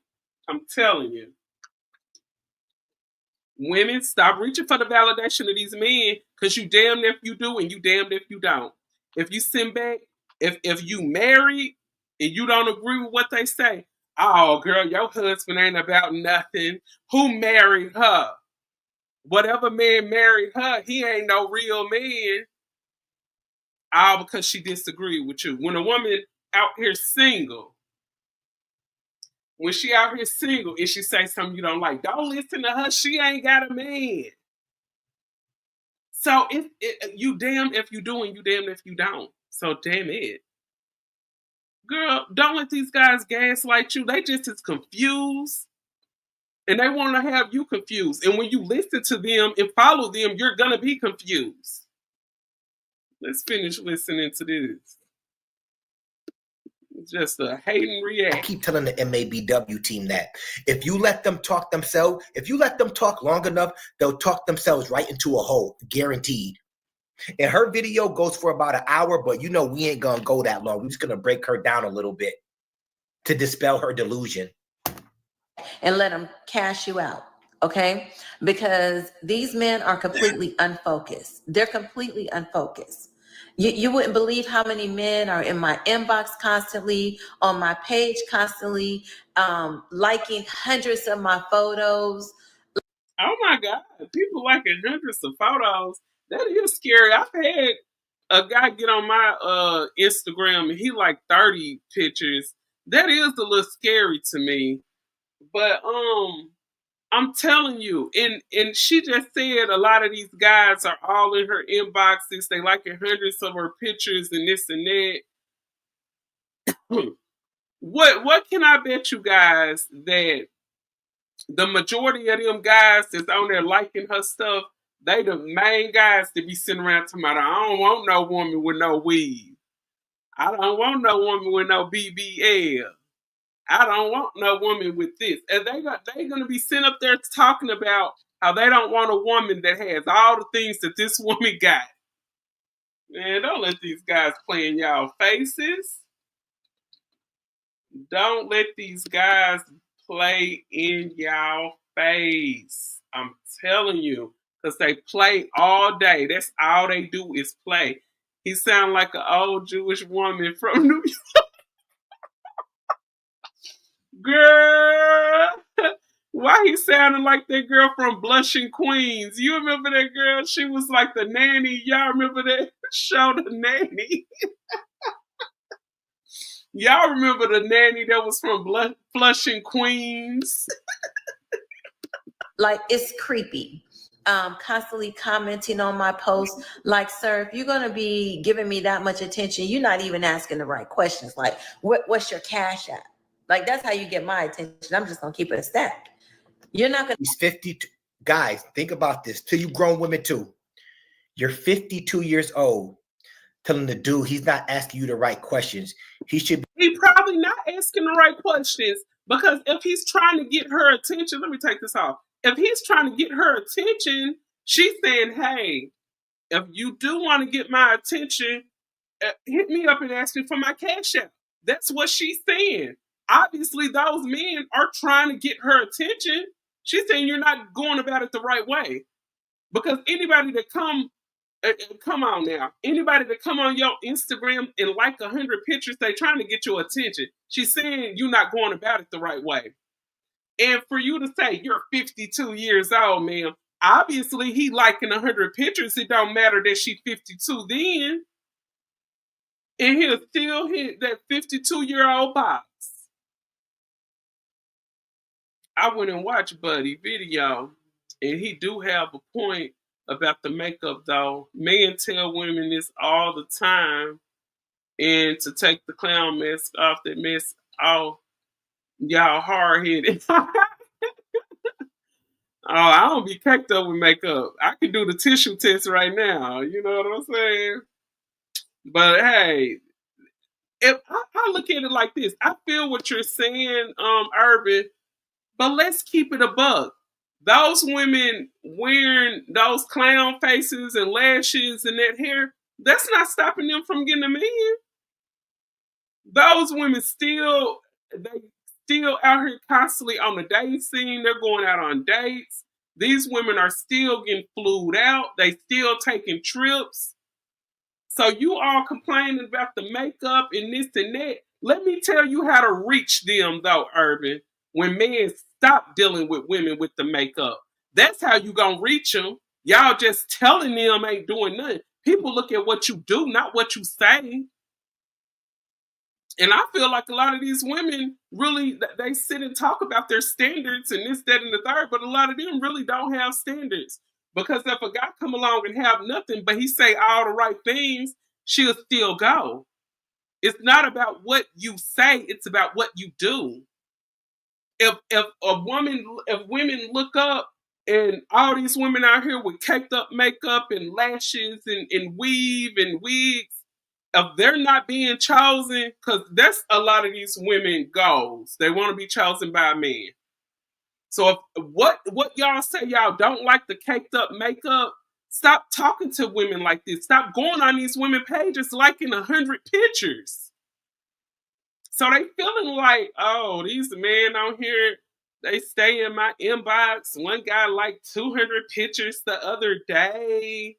women, stop reaching for the validation of these men, because you damned if you do and you damned if you don't. If you send back, if you married and you don't agree with what they say, oh girl, your husband ain't about nothing. Who married her? Whatever man married her, he ain't no real man. All because she disagreed with you. When a woman out here single, when she out here single and she say something you don't like, don't listen to her. She ain't got a man. So you damned if you do and you damned if you don't. So damn it. Girl, don't let these guys gaslight you. They just as confused. And they want to have you confused. And when you listen to them and follow them, you're going to be confused. Let's finish listening to this. It's just a hate and I react. keep telling the MABW team that if you let them talk themselves, if you let them talk long enough, they'll talk themselves right into a hole, guaranteed. And her video goes for about an hour, but you know we ain't gonna go that long. We're just gonna break her down a little bit to dispel her delusion. And let them cash you out, okay? Because these men are completely unfocused. They're completely unfocused. You wouldn't believe how many men are in my inbox constantly, on my page constantly, liking hundreds of my photos. Oh my God, people liking hundreds of photos. That is scary. I've had a guy get on my Instagram and he like 30 pictures. That is a little scary to me. But I'm telling you, and she just said a lot of these guys are all in her inboxes. They liking hundreds of her pictures and this and that. What can I bet you guys that the majority of them guys that's on there liking her stuff, they the main guys that be sitting around talking about, I don't want no woman with no weave. I don't want no woman with no BBL. I don't want no woman with this. And they gonna be sitting up there talking about how they don't want a woman that has all the things that this woman got. Man, don't let these guys play in y'all faces. Don't let these guys play in y'all face. I'm telling you. Because they play all day. That's all they do is play. He sound like an old Jewish woman from New York. Girl, why he sounded like that girl from Blushing Queens? You remember that girl? She was like the nanny. Y'all remember that show, The Nanny? Y'all remember the nanny that was from Blushing Queens? Like, it's creepy. Constantly commenting on my posts. Like, sir, if you're gonna be giving me that much attention, you're not even asking the right questions. Like, what's your cash app? Like, that's how you get my attention. I'm just gonna keep it a stack. You're not gonna. He's 52. Guys, think about this. To you grown women too. You're 52 years old, telling the dude he's not asking you the right questions. He probably not asking the right questions, because if he's trying to get her attention, let me take this off. If he's trying to get her attention, she's saying, hey, if you do want to get my attention, hit me up and ask me for my cash app. That's what she's saying. Obviously, those men are trying to get her attention. She's saying you're not going about it the right way. Because anybody that come on now, anybody that come on your Instagram and like 100 pictures, they trying to get your attention. She's saying you're not going about it the right way. And for you to say you're 52 years old, man, obviously he liking 100 pictures. It don't matter that she's 52 then. And he'll still hit that 52-year-old box. I went and watched Buddy video, and he do have a point about the makeup, though. Men tell women this all the time, and to take the clown mask off, that mess off, y'all hard-headed. Oh, I don't be caked up with makeup. I can do the tissue test right now. You know what I'm saying? But hey, if I look at it like this, I feel what you're saying, Urban, but let's keep it a buck. Those women wearing those clown faces and lashes and that hair, that's not stopping them from getting a man. Those women they still out here constantly on the dating scene. They're going out on dates. These women are still getting flued out. They still taking trips. So you all complaining about the makeup and this and that. Let me tell you how to reach them, though, Urban. When men stop dealing with women with the makeup, that's how you gonna reach them. Y'all just telling them ain't doing nothing. People look at what you do, not what you say. And I feel like a lot of these women really, they sit and talk about their standards and this, that, and the third, but a lot of them really don't have standards. Because if a guy come along and have nothing, but he say all the right things, she'll still go. It's not about what you say, it's about what you do. If women look up and all these women out here with caked up makeup and lashes and weave and wigs, if they're not being chosen, because that's a lot of these women goals. They want to be chosen by a man. So if what y'all say y'all don't like the caked up makeup, stop talking to women like this. Stop going on these women pages liking 100 pictures. So they feeling like, oh, these men on here, they stay in my inbox. One guy liked 200 pictures the other day.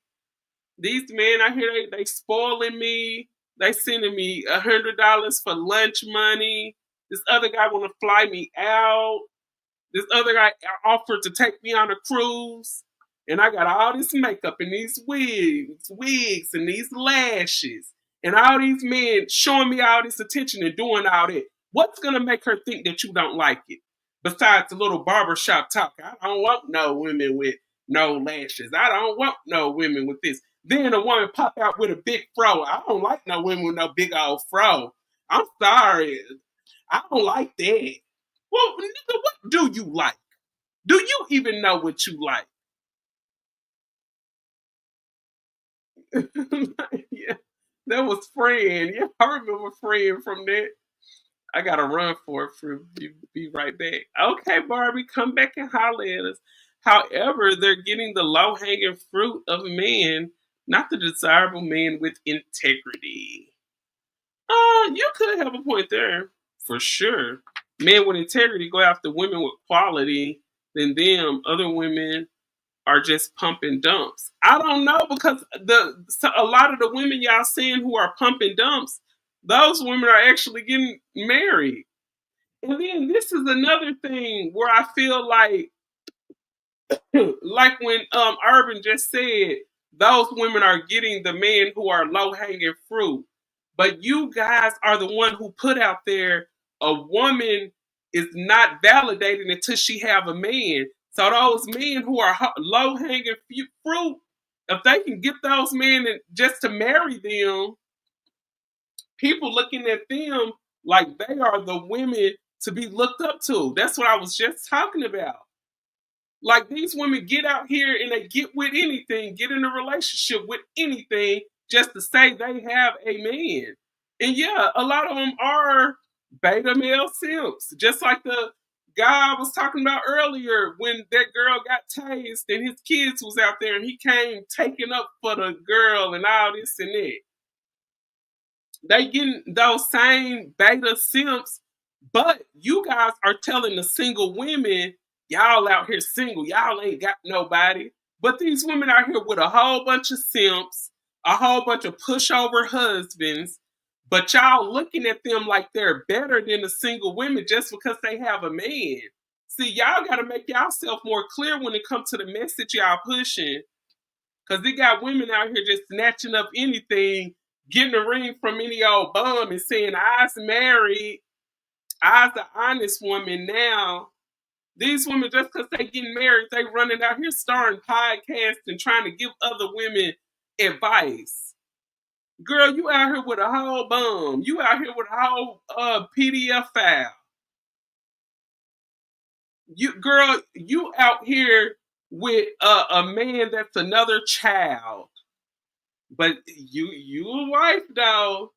These men out here, they spoiling me. They sending me $100 for lunch money. This other guy want to fly me out. This other guy offered to take me on a cruise. And I got all this makeup and these wigs and these lashes. And all these men showing me all this attention and doing all that. What's going to make her think that you don't like it? Besides the little barbershop talk. I don't want no women with no lashes. I don't want no women with this. Then a woman pop out with a big fro. I don't like no women with no big old fro. I'm sorry. I don't like that. Well, nigga, what do you like? Do you even know what you like? Yeah, that was Friend. Yeah, I remember Friend from that. I gotta run for it. Be right back. Okay, Barbie, come back and holler at us. However, they're getting the low-hanging fruit of men, not the desirable men with integrity. You could have a point there, for sure. Men with integrity go after women with quality, then them other women are just pumping dumps. I don't know, because a lot of the women y'all seeing who are pumping dumps, those women are actually getting married. And then this is another thing where I feel like when Urban just said, those women are getting the men who are low hanging fruit. But you guys are the one who put out there a woman is not validated until she have a man. So those men who are low hanging fruit, if they can get those men just to marry them, people looking at them like they are the women to be looked up to. That's what I was just talking about. Like, these women get out here and they get with anything, get in a relationship with anything just to say they have a man. And yeah, a lot of them are beta male simps. Just like the guy I was talking about earlier, when that girl got tased and his kids was out there and he came taking up for the girl and all this and that. They getting those same beta simps, but you guys are telling the single women, y'all out here single, y'all ain't got nobody. But these women out here with a whole bunch of simps, a whole bunch of pushover husbands, but y'all looking at them like they're better than the single women just because they have a man. See, y'all got to make yourself more clear when it comes to the message y'all pushing. Because they got women out here just snatching up anything, getting a ring from any old bum and saying, I's married, I's the honest woman now. These women, just because they getting married, they running out here starting podcasts and trying to give other women advice. Girl, you out here with a whole bum. You out here with a whole PDF file. You out here with a man that's another child. But you a wife, though.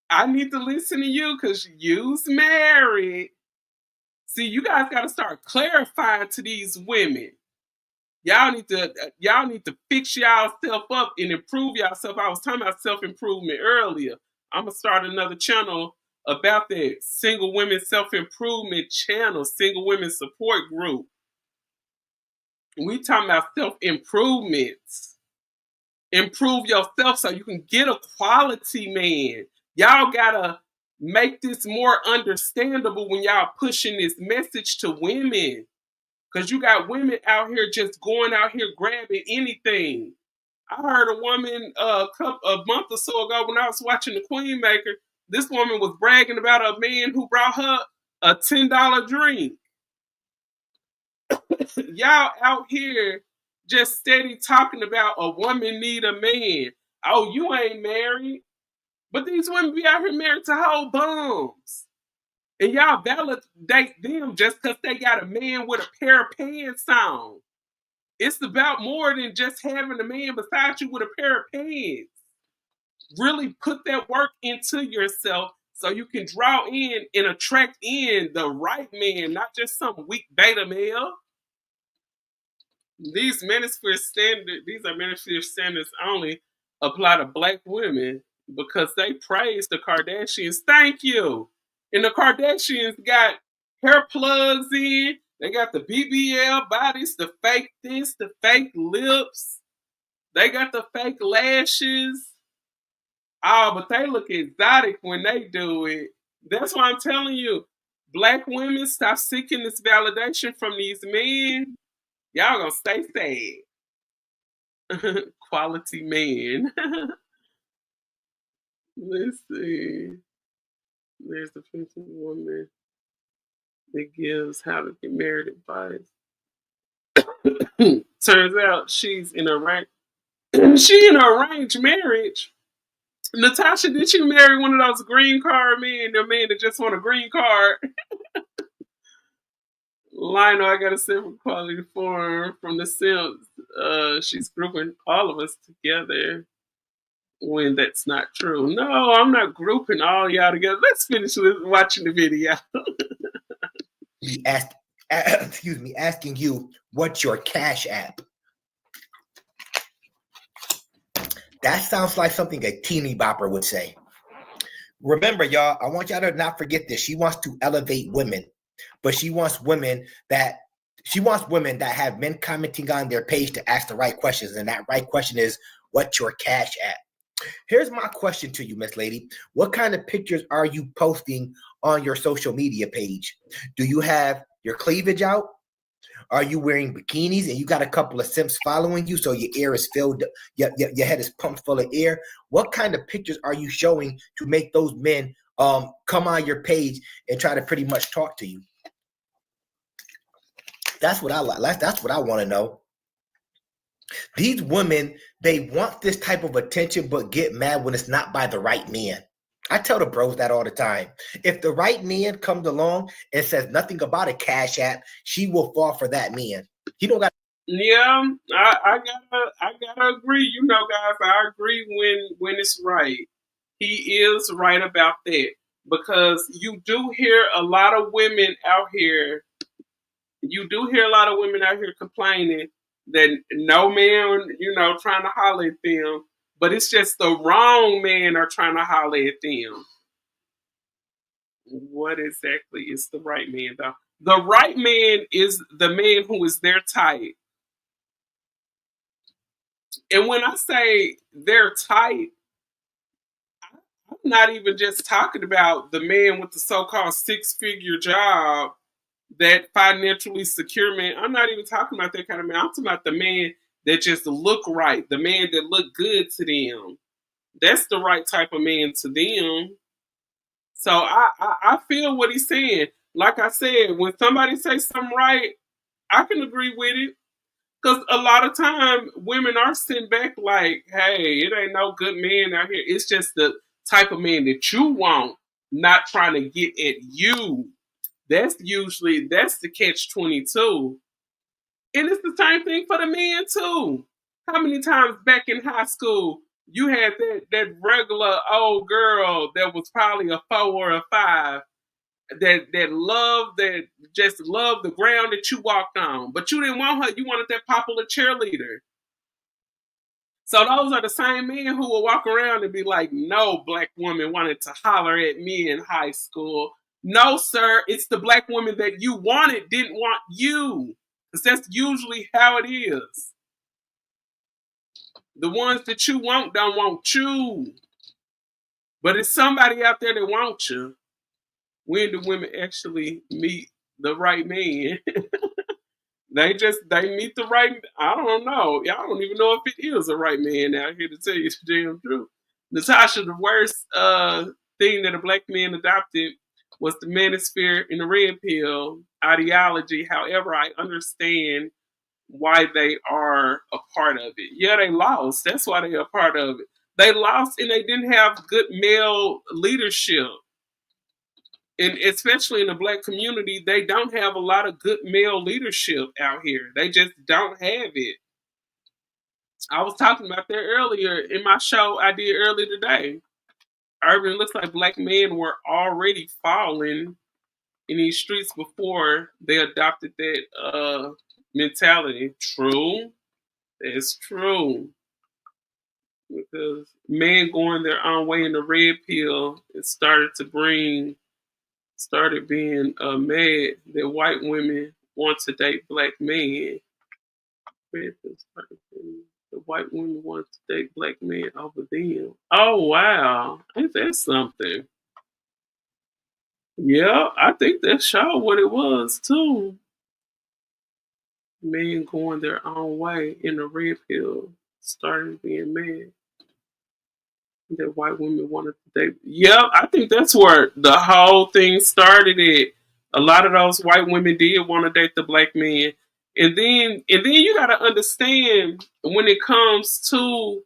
I need to listen to you because you's married. See, you guys got to start clarifying to these women. Y'all need to fix y'allself up and improve yourself. I was talking about self-improvement earlier. I'm gonna start another channel about that. Single women self-improvement channel, single women support group. We talking about self-improvements. Improve yourself so you can get a quality man. Y'all gotta make this more understandable when y'all pushing this message to women. Because you got women out here just going out here grabbing anything. I heard a woman a month or so ago when I was watching the Queen Maker, this woman was bragging about a man who brought her a $10 drink. Y'all out here just steady talking about a woman need a man. Oh, you ain't married. But these women be out here married to whole bums. And y'all validate them just because they got a man with a pair of pants on. It's about more than just having a man beside you with a pair of pants. Really put that work into yourself so you can draw in and attract in the right man, not just some weak beta male. These are manosphere standards only apply to black women because they praise the Kardashians. Thank you. And the Kardashians got hair plugs in. They got the BBL bodies, the fake this, the fake lips. They got the fake lashes. Oh, but they look exotic when they do it. That's why I'm telling you, black women, stop seeking this validation from these men. Y'all gonna stay sad. Quality man. Let's see. There's the 15 woman that gives how to get married advice. Turns out she's in a she in an arranged marriage. Natasha, did you marry one of those green card men? The man that just want a green card. Lionel, I got a separate quality form from the Sims. She's grouping all of us together when that's not true. No, I'm not grouping all y'all together. Let's finish watching the video. Asking you what's your Cash App. That sounds like something a teeny bopper would say. Remember, y'all, I want y'all to not forget this. She wants to elevate women, but she wants women that have men commenting on their page to ask the right questions. And that right question is, what's your Cash App? Here's my question to you, Miss Lady. What kind of pictures are you posting on your social media page? Do you have your cleavage out? Are you wearing bikinis and you got a couple of simps following you so your air is filled, your head is pumped full of air? What kind of pictures are you showing to make those men come on your page and try to pretty much talk to you? That's what I like. That's what I want to know. These women, they want this type of attention but get mad when it's not by the right man. I tell the bros that all the time. If the right man comes along and says nothing about a Cash App, she will fall for that man. He don't got. Yeah, I gotta agree. You know, guys, I agree when it's right. He is right about that because you do hear a lot of women out here. You do hear a lot of women out here complaining that no man, trying to holler at them. But it's just the wrong man are trying to holler at them. What exactly is the right man, though? The right man is the man who is their type. And when I say they're type, I'm not even just talking about the man with the so-called six-figure job, that financially secure man. I'm not even talking about that kind of man. I'm talking about the man that just look right, the man that look good to them. That's the right type of man to them. So I feel what he's saying. Like I said, when somebody says something right, I can agree with it. Because a lot of time women are sitting back like, hey, it ain't no good man out here. It's just the type of man that you want, not trying to get at you. That's the catch-22. And it's the same thing for the men too. How many times back in high school you had that regular old girl that was probably a 4 or a 5 that just loved the ground that you walked on, but you didn't want her. You wanted that popular cheerleader. So those are the same men who will walk around and be like, no black woman wanted to holler at me in high school. No, sir, it's the black woman that you wanted didn't want you. Because that's usually how it is. The ones that you want don't want you. But it's somebody out there that wants you. When do women actually meet the right man? They meet the right, I don't know. Y'all don't even know if it is a right man out here, to tell you the damn truth. Natasha, the worst thing that a black man adopted was the manosphere and the red pill ideology. However, I understand why they are a part of it. Yeah, they lost. That's why they're a part of it. They lost and they didn't have good male leadership. And especially in the Black community, they don't have a lot of good male leadership out here. They just don't have it. I was talking about that earlier in my show I did earlier today. Urban looks like Black men were already falling in these streets before they adopted that mentality. True. It's true. Because men going their own way in the red pill, it started being mad that white women want to date Black men. Red pill started being, the white women want to date Black men over them. Oh wow. Ain't that something? Yeah, I think that's sure what it was too. Men going their own way in the red pill, starting being mad that white women wanted to date. Yeah, I think that's where the whole thing started. It. A lot of those white women did want to date the Black men, and then you got to understand when it comes to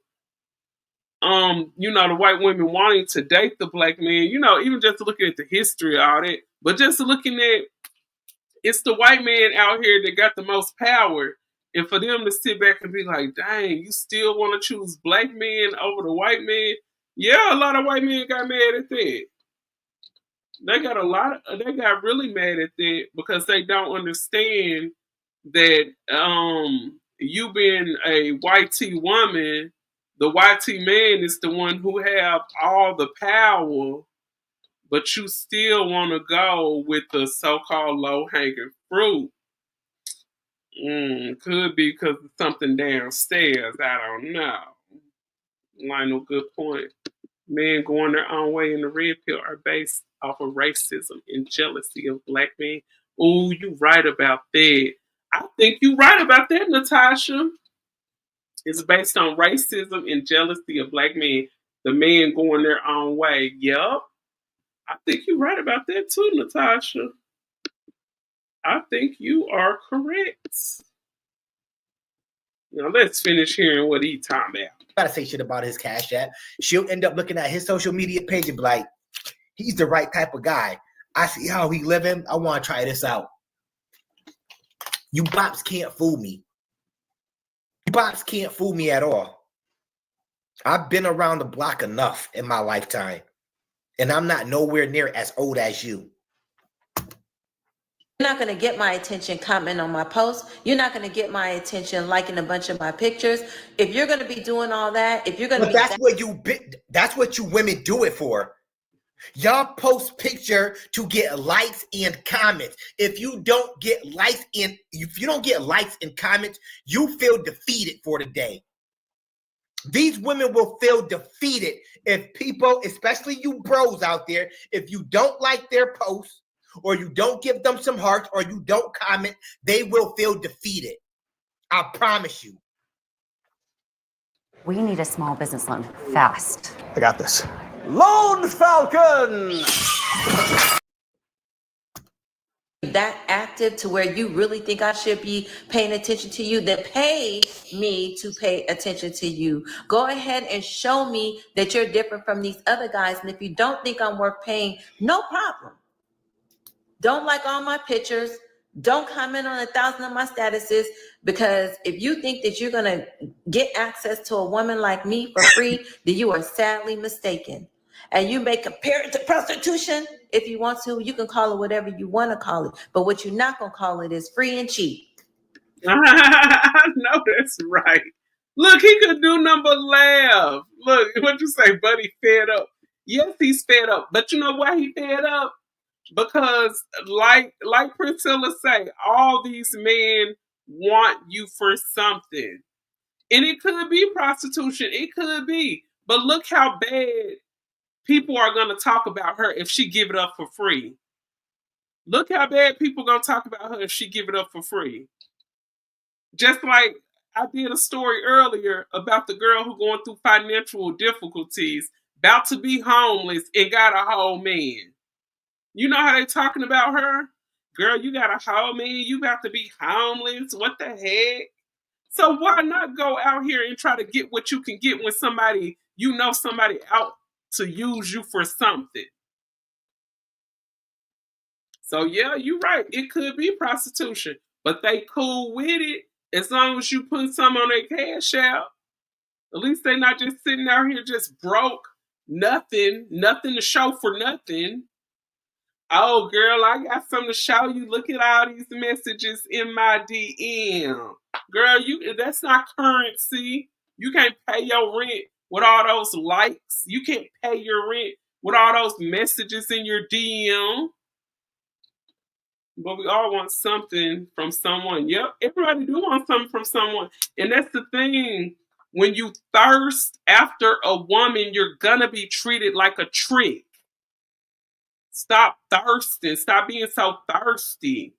the white women wanting to date the Black men. Even just looking at the history of it, but just looking at it's the white man out here that got the most power. And for them to sit back and be like, dang, you still want to choose Black men over the white man? Yeah, a lot of white men got mad at that. They got really mad at that because they don't understand that you being a white T woman, the white T man is the one who have all the power, but you still want to go with the so-called low-hanging fruit. Could be because of something downstairs. I don't know. Lionel, good point. Men going their own way in the red pill are based off of racism and jealousy of Black men. Ooh, you right about that. I think you right about that, Natasha. It's based on racism and jealousy of Black men. The men going their own way. Yup. I think you're right about that too, Natasha. I think you are correct. Now let's finish hearing what he's talking about. Gotta say shit about his Cash App. She'll end up looking at his social media page and be like, he's the right type of guy. I see how he living. I want to try this out. You bops can't fool me. You bops can't fool me at all. I've been around the block enough in my lifetime, and I'm not nowhere near as old as you. You're not going to get my attention commenting on my posts. You're not going to get my attention liking a bunch of my pictures. If you're going to be doing all that, if you're going to be that's what you women do it for. Y'all post picture to get likes and comments. If you don't get likes and comments, you feel defeated for the day. These women will feel defeated if people, especially you bros out there, if you don't like their posts, or you don't give them some hearts, or you don't comment, they will feel defeated. I promise you. We need a small business loan fast. I got this. Loan Falcon! That active to where you really think I should be paying attention to you, then pay me to pay attention to you. Go ahead and show me that you're different from these other guys. And if you don't think I'm worth paying, no problem. Don't like all my pictures. Don't comment on 1,000 of my statuses, because if you think that you're going to get access to a woman like me for free, then you are sadly mistaken. And you may compare it to prostitution if you want to. You can call it whatever you want to call it. But what you're not going to call it is free and cheap. I know that's right. Look, he could do number laugh. Look, what you say, buddy, fed up. Yes, he's fed up. But you know why he fed up? Because like Priscilla say, all these men want you for something. And it could be prostitution. It could be. But look how bad people are going to talk about her if she give it up for free. Look how bad people are going to talk about her if she give it up for free. Just like I did a story earlier about the girl who going through financial difficulties, about to be homeless, and got a whole man. You know how they talking about her? Girl, you got a whole man, you about to be homeless. What the heck? So why not go out here and try to get what you can get when somebody you know somebody out to use you for something. So yeah, you're right. It could be prostitution, but they cool with it as long as you put some on their cash out. At least they not just sitting out here just broke, nothing to show for nothing. Oh, girl, I got something to show you. Look at all these messages in my DM. Girl, that's not currency. You can't pay your rent with all those likes. You can't pay your rent with all those messages in your DM. But we all want something from someone. Yep, everybody do want something from someone. And that's the thing. When you thirst after a woman, you're gonna be treated like a trick. Stop thirsting. Stop being so thirsty.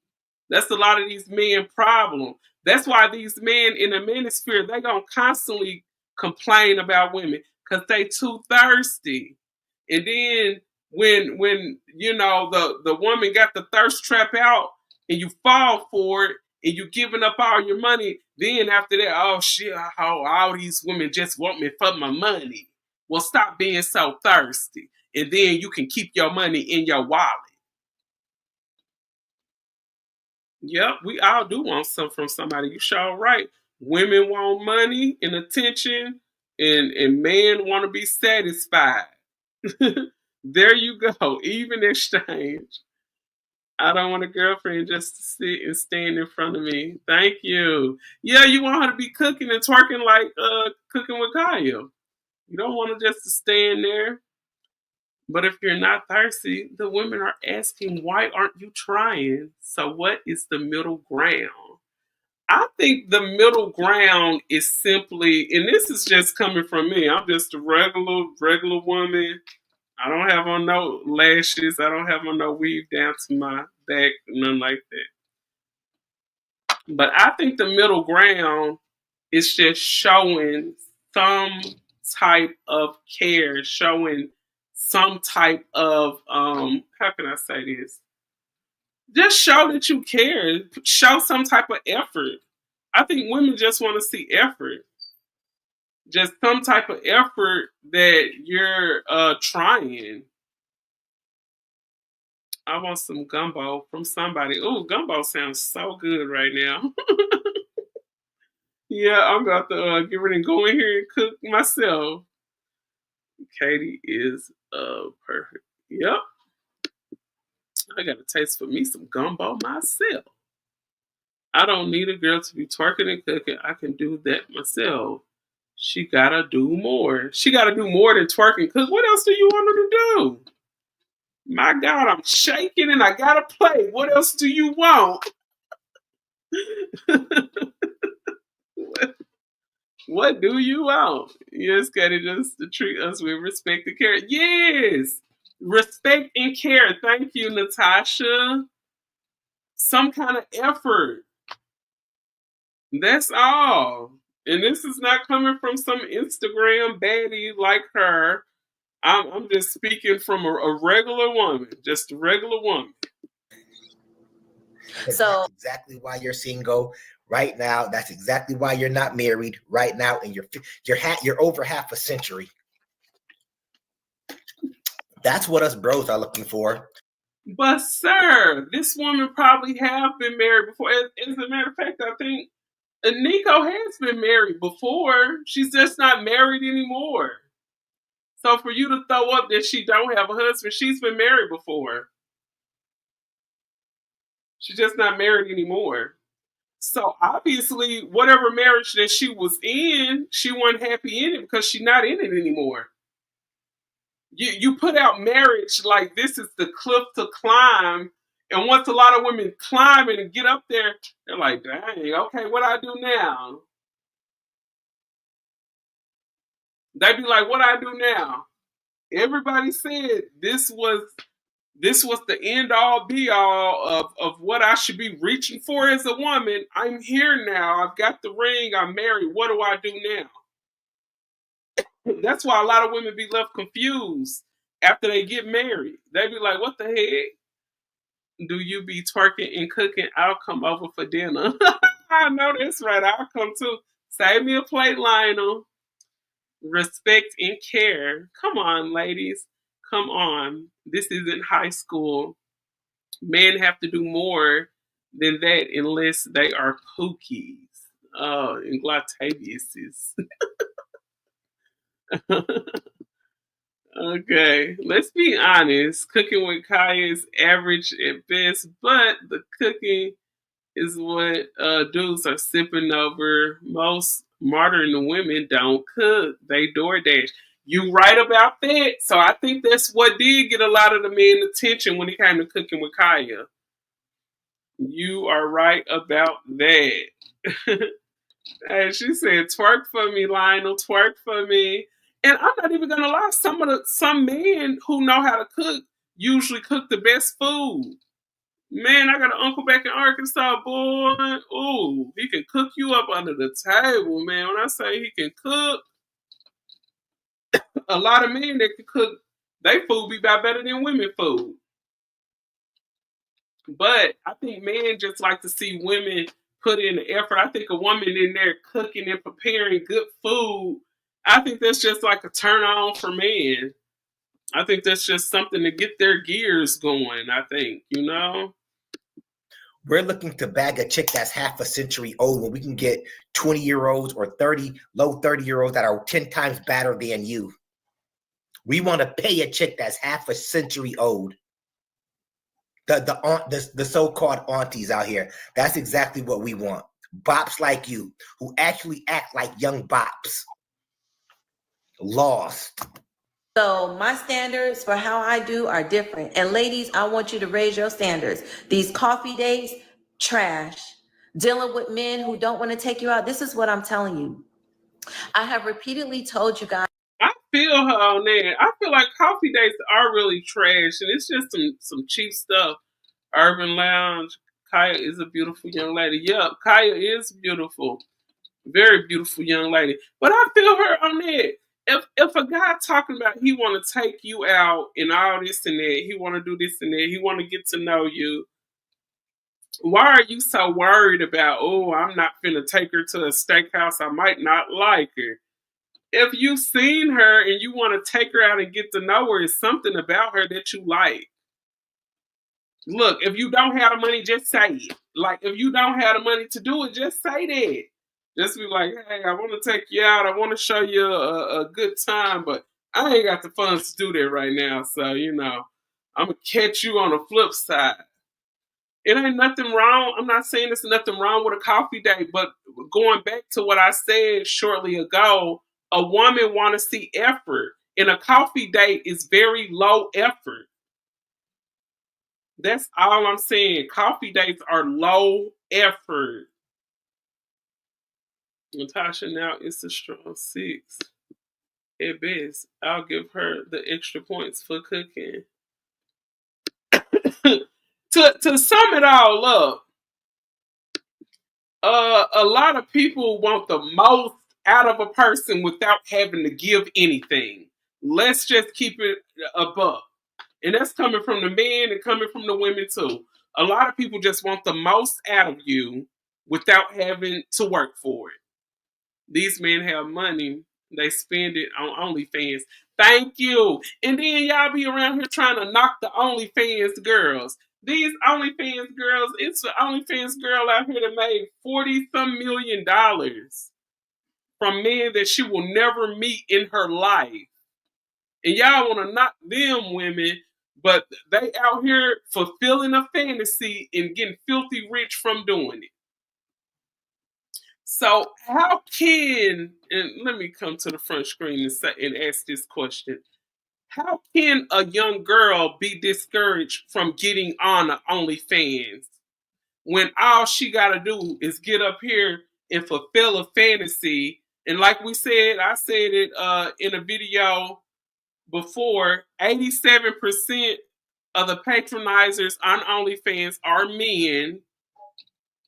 That's a lot of these men problem. That's why these men in the manosphere, they gonna constantly complain about women because they too thirsty. And then when you know the woman got the thirst trap out and you fall for it and you giving up all your money, then after that, oh shit, oh, all these women just want me for my money. Well, stop being so thirsty. And then you can keep your money in your wallet. Yep, we all do want something from somebody. You sure right. Women want money and attention, and men want to be satisfied. There you go. Even exchange. I don't want a girlfriend just to sit and stand in front of me. Thank you. Yeah, you want her to be cooking and twerking like cooking with Kyle. You don't want to just to stand there. But if you're not thirsty, the women are asking, why aren't you trying? So what is the middle ground? I think the middle ground is simply, and this is just coming from me. I'm just a regular woman. I don't have on no lashes. I don't have on no weave down to my back, nothing like that. But I think the middle ground is just showing some type of care, showing some type of how can I say this? Just show that you care. Show some type of effort. I think women just want to see effort. Just some type of effort that you're trying. I want some gumbo from somebody. Ooh, gumbo sounds so good right now. Yeah, I'm about to get ready and go in here and cook myself. Katie is perfect. Yep. I got a taste for me some gumbo myself. I don't need a girl to be twerking and cooking. I can do that myself. She gotta do more. She gotta do more than twerking. Cause what else do you want her to do? My God, I'm shaking and I gotta play. What else do you want? What do you want? Yes, gotta just to treat us with respect and care. Yes, respect and care. Thank you, Natasha. Some kind of effort. That's all. And this is not coming from some Instagram baddie like her. I'm just speaking from a regular woman, just a regular woman. So that's exactly why you're single right now. That's exactly why you're not married right now, and you're over half a century. That's what us bros are looking for. But sir, this woman probably have been married before. As a matter of fact, I think Nico has been married before. She's just not married anymore. So for you to throw up that she don't have a husband, she's been married before. She's just not married anymore. So obviously, whatever marriage that she was in, she wasn't happy in it because she's not in it anymore. You put out marriage like this is the cliff to climb, and once a lot of women climb it and get up there, they're like, dang, okay, what I do now? They be like, what I do now? Everybody said this was the end all be all of what I should be reaching for as a woman. I'm here now. I've got the ring. I'm married. What do I do now? That's why a lot of women be left confused after they get married. They be like, what the heck? Do you be twerking and cooking? I'll come over for dinner. I know that's right. I'll come too. Save me a plate, Lionel. Respect and care. Come on, ladies. Come on. This isn't high school. Men have to do more than that unless they are pookies. Oh, and Glatavius is. Okay, let's be honest. Cooking with Kaya is average at best, but the cooking is what dudes are sipping over. Most modern women don't cook; they DoorDash. You right about that. So I think that's what did get a lot of the men attention when it came to cooking with Kaya. You are right about that. And she said, "Twerk for me, Lionel. Twerk for me." And I'm not even gonna lie. Some men who know how to cook usually cook the best food. Man, I got an uncle back in Arkansas, boy. Ooh, he can cook you up under the table, man. When I say he can cook, a lot of men that can cook, they food be about better than women food. But I think men just like to see women put in the effort. I think a woman in there cooking and preparing good food, I think that's just like a turn on for men. I think that's just something to get their gears going, I think, you know? We're looking to bag a chick that's half a century old when we can get 20-year-olds or 30, low 30-year-olds that are 10 times better than you. We want to pay a chick that's half a century old. The so-called aunties out here. That's exactly what we want. Bops like you, who actually act like young bops. Lost. So my standards for how I do are different. And ladies, I want you to raise your standards. These coffee dates, trash. Dealing with men who don't want to take you out. This is what I'm telling you. I have repeatedly told you guys. I feel her on that. I feel like coffee dates are really trash, and it's just some cheap stuff. Urban Lounge. Kaya is a beautiful young lady. Yep, Kaya is beautiful. Very beautiful young lady. But I feel her on that. If a guy talking about he want to take you out and all this and that, he want to do this and that, he want to get to know you. Why are you so worried about, oh, I'm not finna take her to a steakhouse, I might not like her? If you've seen her and you want to take her out and get to know her, it's something about her that you like. Look, if you don't have the money, just say it. Like, if you don't have the money to do it, just say that. Just be like, hey, I want to take you out. I want to show you a good time, but I ain't got the funds to do that right now. So, you know, I'm going to catch you on the flip side. It ain't nothing wrong. I'm not saying there's nothing wrong with a coffee date, but going back to what I said shortly ago, a woman want to see effort. And a coffee date is very low effort. That's all I'm saying. Coffee dates are low effort. Natasha now is a strong 6. At best, I'll give her the extra points for cooking. To sum it all up, a lot of people want the most out of a person without having to give anything. Let's just keep it above. And that's coming from the men and coming from the women too. A lot of people just want the most out of you without having to work for it. These men have money. They spend it on OnlyFans. Thank you. And then y'all be around here trying to knock the OnlyFans girls. These OnlyFans girls, it's an OnlyFans girl out here that made $40-some million from men that she will never meet in her life. And y'all want to knock them women, but they out here fulfilling a fantasy and getting filthy rich from doing it. So how can, and let me come to the front screen and ask this question. How can a young girl be discouraged from getting on OnlyFans when all she got to do is get up here and fulfill a fantasy? And like we said, I said it in a video before, 87% of the patronizers on OnlyFans are men.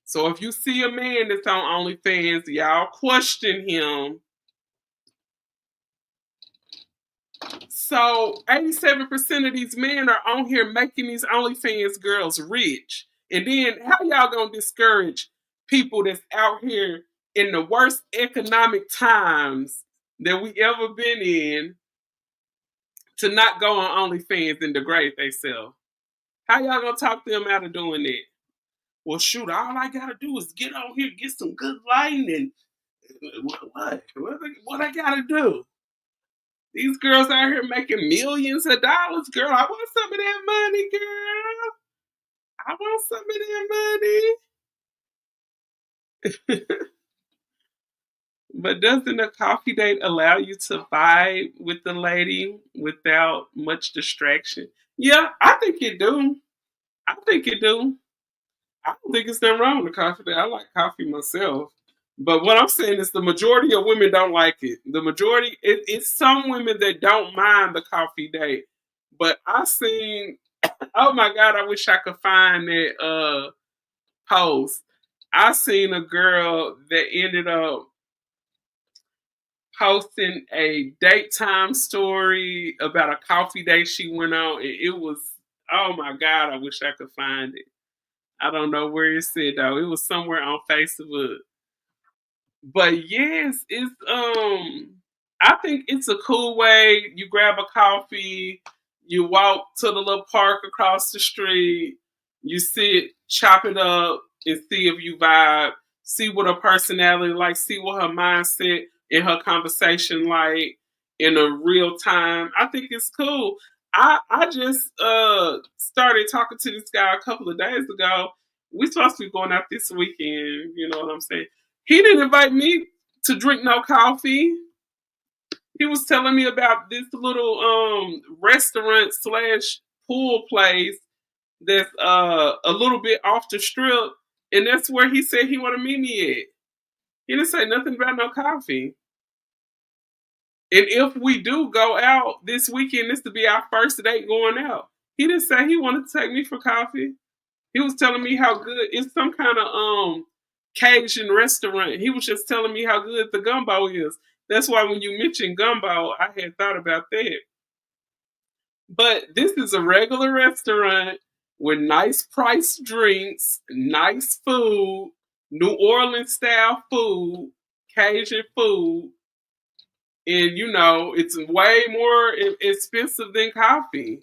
So if you see a man that's on OnlyFans, y'all question him. So 87% of these men are on here making these OnlyFans girls rich. And then how y'all gonna discourage people that's out here in the worst economic times that we ever been in to not go on OnlyFans and degrade themselves. How y'all gonna talk them out of doing that? Well, shoot, all I gotta do is get on here, get some good lighting, and what I gotta do? These girls out here making millions of dollars, girl. I want some of that money, girl. I want some of that money. But doesn't a coffee date allow you to vibe with the lady without much distraction? Yeah, I think it do. I think it do. I don't think it's nothing wrong with a coffee date. I like coffee myself. But what I'm saying is the majority of women don't like it. The majority, it's some women that don't mind the coffee date. But I seen, oh my God, I wish I could find that post. I seen a girl that ended up posting a daytime story about a coffee date she went on. And it was, oh my God, I wish I could find it. I don't know where it said though. It was somewhere on Facebook. But yes, it's I think it's a cool way. You grab a coffee, you walk to the little park across the street, you sit, chop it up, and see if you vibe, see what her personality like, see what her mindset and her conversation like in a real time. I think it's cool. I just started talking to this guy a couple of days ago. We supposed to be going out this weekend, you know what I'm saying? He didn't invite me to drink no coffee. He was telling me about this little restaurant slash pool place that's a little bit off the strip, and that's where he said he wanted to meet me at. He didn't say nothing about no coffee. And if we do go out this weekend, this to be our first date going out. He didn't say he wanted to take me for coffee. He was telling me how good it's some kind of Cajun restaurant. He was just telling me how good the gumbo is. That's why when you mentioned gumbo, I had thought about that. But this is a regular restaurant with nice priced drinks, nice food, New Orleans style food, Cajun food. And you know, it's way more expensive than coffee.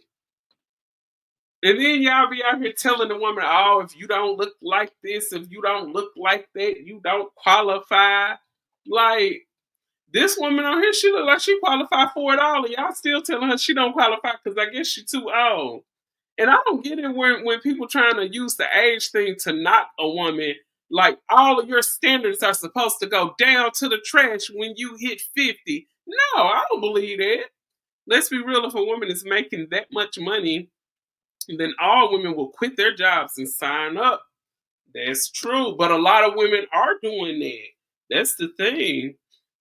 And then y'all be out here telling the woman, oh, if you don't look like this, if you don't look like that, you don't qualify. Like, this woman on here, she look like she qualified for it all. And y'all still telling her she don't qualify because I guess she too old. And I don't get it when people trying to use the age thing to knock a woman. Like, all of your standards are supposed to go down to the trash when you hit 50. No, I don't believe that. Let's be real, if a woman is making that much money, then all women will quit their jobs and sign up. That's true. But a lot of women are doing that. That's the thing.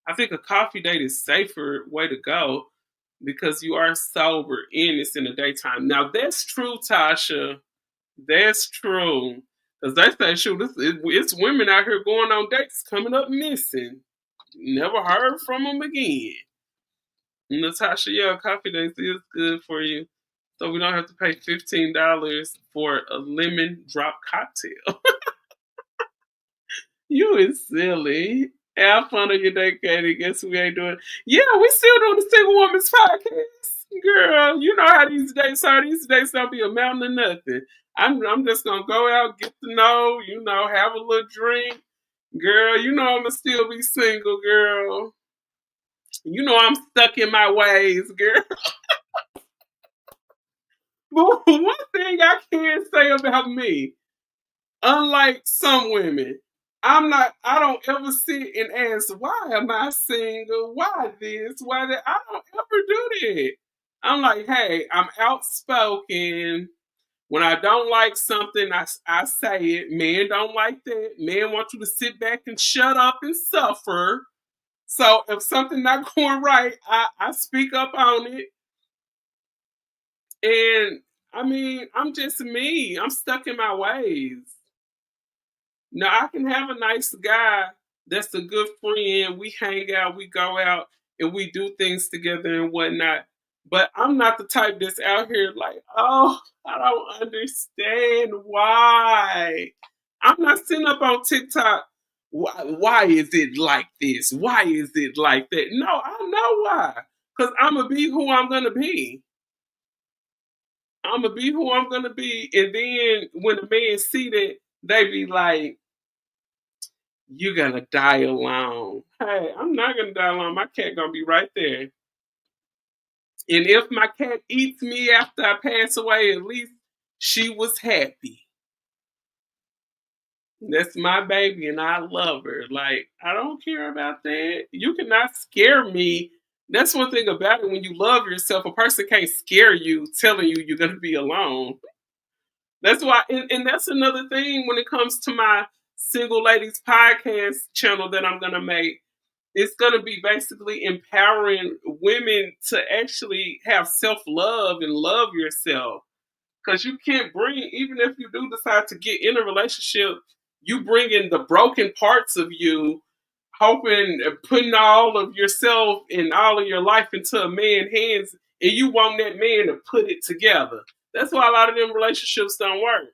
I think a coffee date is safer way to go because you are sober and it's in the daytime. Now, that's true, Tasha. That's true. Because they say, shoot, it's women out here going on dates coming up missing. Never heard from them again. Natasha, yeah, coffee dates is good for you. So we don't have to pay $15 for a lemon drop cocktail. You is silly. Have fun on your day, Katie. Guess we ain't doing. Yeah, we still doing the Single Woman's Podcast. Girl, you know how these dates are. These dates don't be amounting to nothing. I'm just gonna go out, get to know, you know, have a little drink. Girl, you know I'm gonna still be single, girl. You know I'm stuck in my ways, girl. But one thing I can say about me, unlike some women, I don't ever sit and ask, why am I single? Why this? Why that? I don't ever do that. I'm like, hey, I'm outspoken. When I don't like something, I say it. Men don't like that. Men want you to sit back and shut up and suffer. So if something not going right, I speak up on it. And I mean, I'm just me. I'm stuck in my ways. Now I can have a nice guy that's a good friend. We hang out, we go out, and we do things together and whatnot. But I'm not the type that's out here like, oh, I don't understand why. I'm not sitting up on TikTok why is it like this? Why is it like that? No, I know why. Because I'm going to be who I'm going to be. I'm going to be who I'm going to be. And then when a man see that, they be like, you're going to die alone. Hey, I'm not going to die alone. My cat going to be right there. And if my cat eats me after I pass away, at least she was happy. That's my baby and I love her. Like, I don't care about that. You cannot scare me. That's one thing about it. When you love yourself, a person can't scare you telling you you're going to be alone. That's why, and that's another thing when it comes to my Single Ladies podcast channel that I'm going to make. It's going to be basically empowering women to actually have self-love and love yourself. Because you can't bring, even if you do decide to get in a relationship, you bring in the broken parts of you, hoping, putting all of yourself and all of your life into a man's hands, and you want that man to put it together. That's why a lot of them relationships don't work.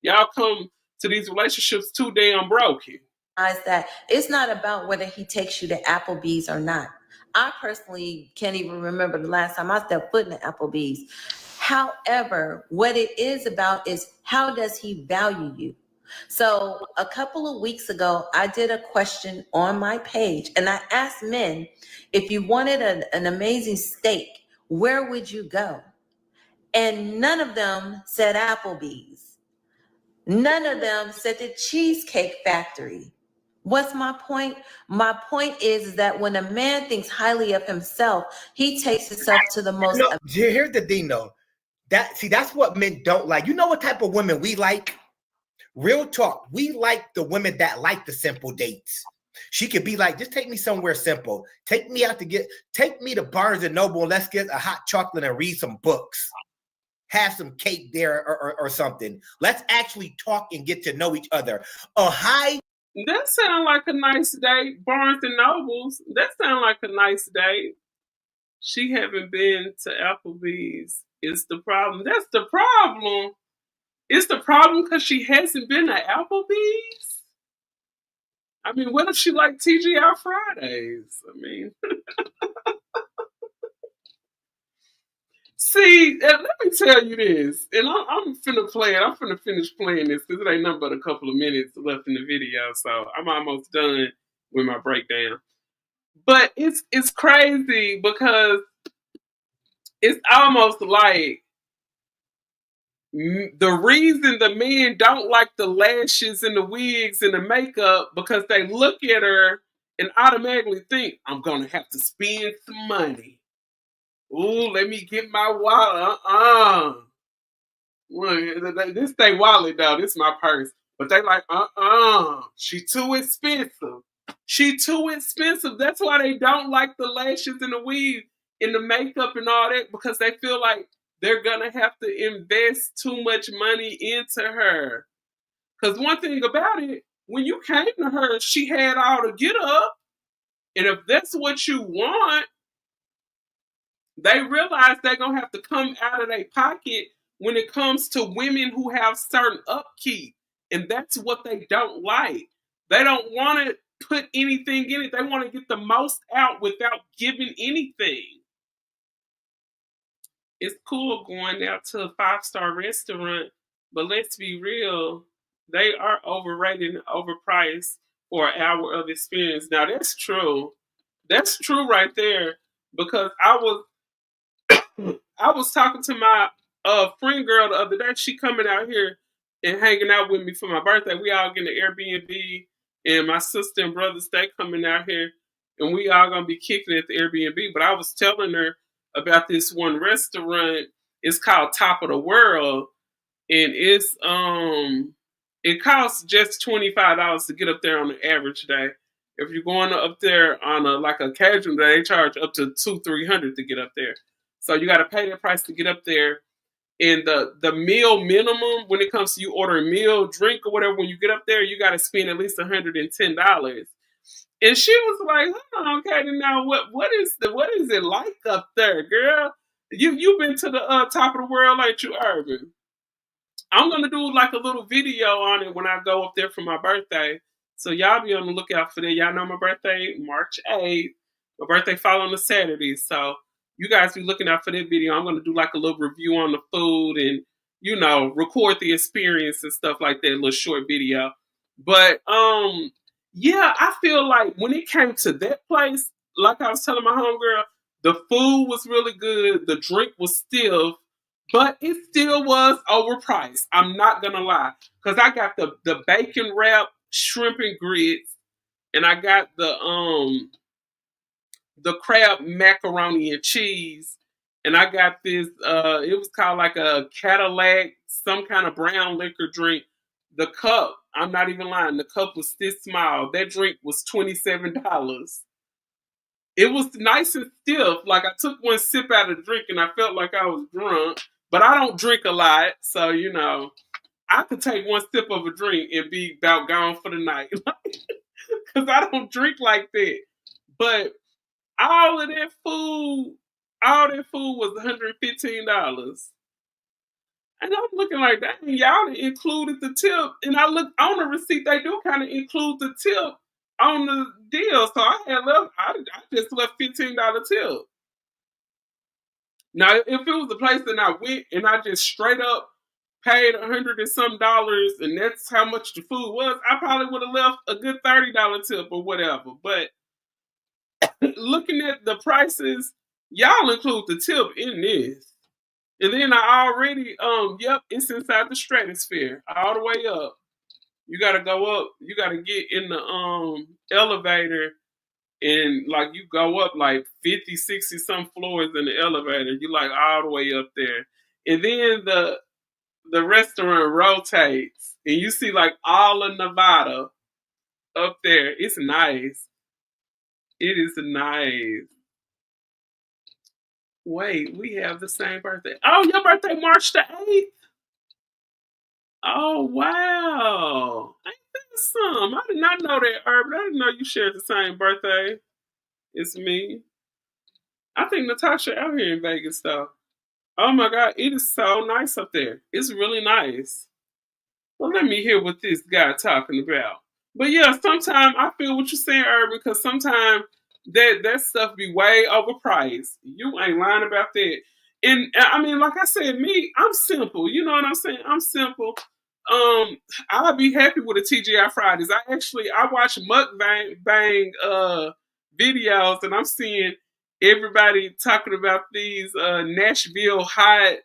Y'all come to these relationships too damn broken. That it's not about whether he takes you to Applebee's or not. I personally can't even remember the last time I stepped foot in the Applebee's. However, what it is about is how does he value you? So a couple of weeks ago, I did a question on my page and I asked men, if you wanted an amazing steak, where would you go? And none of them said Applebee's. None of them said the Cheesecake Factory. What's my point? My point is that when a man thinks highly of himself, he takes himself to the most. Here's the thing, though. That's what men don't like. You know what type of women we like? Real talk. We like the women that like the simple dates. She could be like, just take me somewhere simple. Take me to Barnes and Noble and let's get a hot chocolate and read some books. Have some cake there or something. Let's actually talk and get to know each other. That sounds like a nice date. Barnes and Nobles. That sounds like a nice date. She haven't been to Applebee's. It's the problem. That's the problem. It's the problem because she hasn't been to Applebee's. I mean, what if she like TGI Fridays? I mean, see, let me tell you this, and I'm finna play it. I'm finna finish playing this because it ain't nothing but a couple of minutes left in the video, so I'm almost done with my breakdown. But it's crazy because it's almost like the reason the men don't like the lashes and the wigs and the makeup because they look at her and automatically think, I'm gonna have to spend some money. Ooh, let me get my wallet. Well, this they wallet though. This is my purse. But they like, she too expensive. She too expensive. That's why they don't like the lashes and the weave and the makeup and all that because they feel like they're gonna have to invest too much money into her. Because one thing about it, when you came to her, she had all the get up. And if that's what you want, they realize they're going to have to come out of their pocket when it comes to women who have certain upkeep. And that's what they don't like. They don't want to put anything in it. They want to get the most out without giving anything. It's cool going out to a 5-star restaurant, but let's be real. They are overrated and overpriced for an hour of experience. Now, that's true. That's true right there because I was talking to my friend girl the other day. She coming out here and hanging out with me for my birthday. We all getting an Airbnb, and my sister and brothers, they coming out here, and we all gonna be kicking at the Airbnb. But I was telling her about this one restaurant. It's called Top of the World, and it's it costs just $25 to get up there on an average day. If you're going up there on a casual day, they charge up to $200-$300 to get up there. So you got to pay that price to get up there. And the meal minimum, when it comes to you ordering meal, drink, or whatever, when you get up there, you got to spend at least $110. And she was like, "Hold on, Katie, now what is it like up there, girl? You've been to the Top of the World, ain't you, Urban?" I'm gonna do like a little video on it when I go up there for my birthday. So y'all be on the lookout for that. Y'all know my birthday, March 8th. My birthday fall on a Saturday. So you guys be looking out for that video. I'm going to do like a little review on the food and, you know, record the experience and stuff like that, a little short video. But, yeah, I feel like when it came to that place, like I was telling my homegirl, the food was really good. The drink was stiff, but it still was overpriced. I'm not going to lie. Because I got the bacon wrap shrimp and grits, and I got the crab macaroni and cheese, and I got this it was called like a Cadillac, some kind of brown liquor drink. The cup, I'm not even lying, the cup was this small. That drink was $27. It was nice and stiff. Like I took one sip out of the drink and I felt like I was drunk, but I don't drink a lot, so you know, I could take one sip of a drink and be about gone for the night. Because I don't drink like that. But all that food was $115. And I'm looking like, dang, y'all included the tip. And I looked on the receipt, they do kind of include the tip on the deal. So I just left $15 tip. Now, if it was a place that I went and I just straight up paid $100 and some, and that's how much the food was, I probably would have left a good $30 tip or whatever. But looking at the prices, y'all include the tip in this. And then I already, it's inside the stratosphere, all the way up. You gotta go up, you gotta get in the elevator, and like you go up like 50, 60 some floors in the elevator. You like all the way up there. And then the restaurant rotates and you see like all of Nevada up there. It's nice. It is nice. Wait, we have the same birthday. Oh, your birthday March the 8th? Oh, wow. Ain't that some? I did not know that, Urban. I didn't know you shared the same birthday as me. I think Natasha out here in Vegas, though. Oh, my God. It is so nice up there. It's really nice. Well, let me hear what this guy talking about. But yeah, sometimes I feel what you're saying, Urban, because sometimes that stuff be way overpriced. You ain't lying about that. And I mean, like I said, I'm simple. You know what I'm saying? I'm simple. I'll be happy with a TGI Fridays. I watch mukbang videos, and I'm seeing everybody talking about these Nashville hot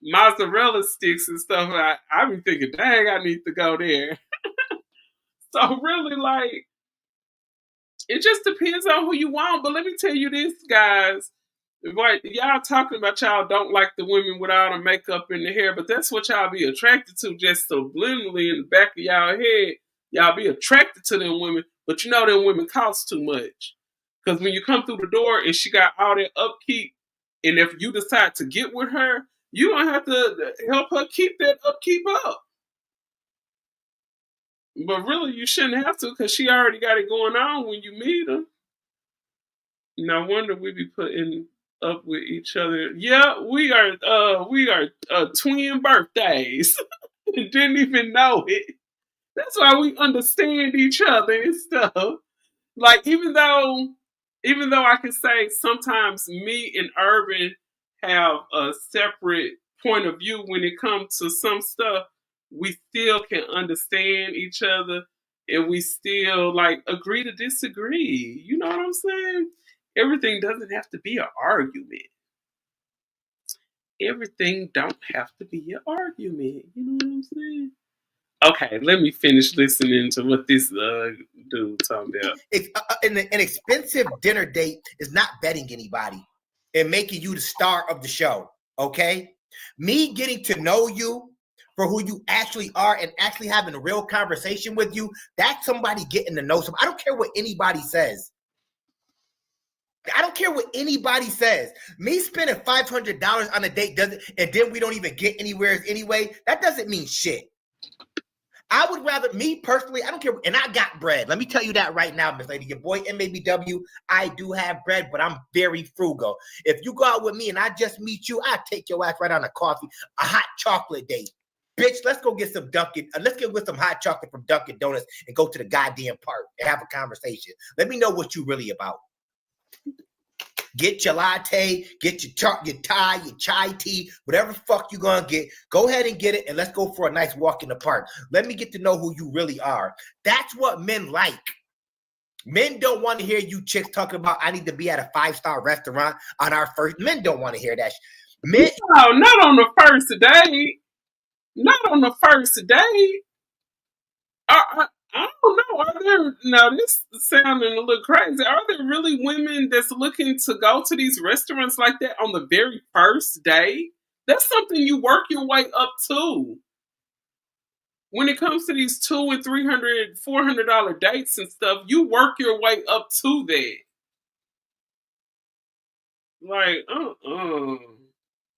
mozzarella sticks and stuff. I be thinking, dang, I need to go there. So really, like, it just depends on who you want. But let me tell you this, guys. Right, y'all talking about y'all don't like the women with all the makeup and the hair, but that's what y'all be attracted to, just subliminally in the back of y'all head. Y'all be attracted to them women, but you know them women cost too much. Because when you come through the door and she got all that upkeep, and if you decide to get with her, you don't have to help her keep that upkeep up. But really, you shouldn't have to, because she already got it going on when you meet her. No wonder we be putting up with each other. Yeah, we are twin birthdays. Didn't even know it. That's why we understand each other and stuff. Like even though I can say sometimes me and Urban have a separate point of view when it comes to some stuff, we still can understand each other and we still like agree to disagree. You know what I'm saying? Everything doesn't have to be an argument. Everything don't have to be an argument. You know what I'm saying? Okay, let me finish listening to what this dude talking about. An expensive dinner date is not betting anybody and making you the star of the show, okay? Me getting to know you for who you actually are and actually having a real conversation with you, that's somebody getting to know somebody. I don't care what anybody says. I don't care what anybody says. Me spending $500 on a date doesn't, and then we don't even get anywhere anyway, that doesn't mean shit. I would rather, me personally, I don't care, and I got bread. Let me tell you that right now, Miss Lady. Your boy MABW, I do have bread, but I'm very frugal. If you go out with me and I just meet you, I take your ass right on a coffee, a hot chocolate date. Bitch, let's go get some Dunkin'. Let's get with some hot chocolate from Dunkin' Donuts and go to the goddamn park and have a conversation. Let me know what you really about. Get your latte, get your Thai, your chai tea, whatever fuck you gonna get. Go ahead and get it, and let's go for a nice walk in the park. Let me get to know who you really are. That's what men like. Men don't want to hear you chicks talking about I need to be at a 5-star restaurant on our first. Men don't want to hear that. Men, No, not on the first date. Not on the first date. I don't know. Are there, now this is sounding a little crazy. Are there really women that's looking to go to these restaurants like that on the very first day? That's something you work your way up to. When it comes to these $200 and $300, $400 dates and stuff, you work your way up to that. Like,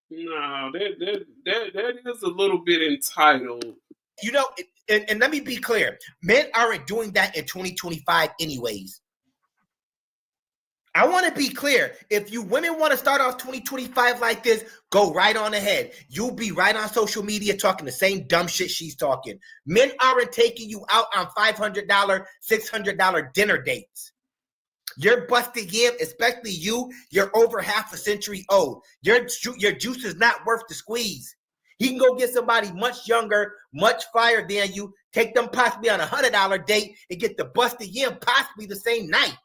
no, that is a little bit entitled. you know, and let me be clear. Men aren't doing that in 2025 anyways. I want to be clear. If you women want to start off 2025 like this, go right on ahead. You'll be right on social media talking the same dumb shit she's talking. Men aren't taking you out on $500, $600 dinner dates. You're busted yam, especially you're over half a century old. Your juice is not worth the squeeze. He can go get somebody much younger, much flyer than you, take them possibly on a $100 date and get the busted yam possibly the same night.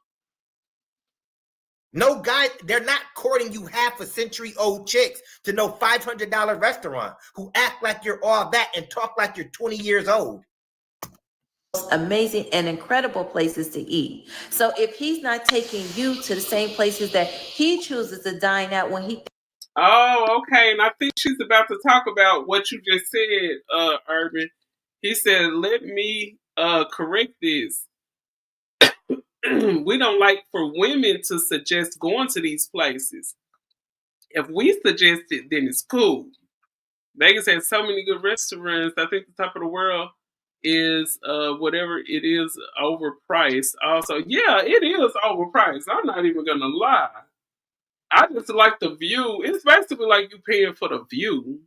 No guy, they're not courting you half a century old chicks to no $500 restaurant who act like you're all that and talk like you're 20 years old. Amazing and incredible places to eat. So if he's not taking you to the same places that he chooses to dine at when he... Oh, okay. And I think she's about to talk about what you just said, Urban. He said, let me correct this. We don't like for women to suggest going to these places. If we suggest it, then it's cool. Vegas has so many good restaurants. I think the top of the world is whatever it is overpriced. Also, yeah, it is overpriced. I'm not even gonna lie. I just like the view. It's basically like you paying for the view.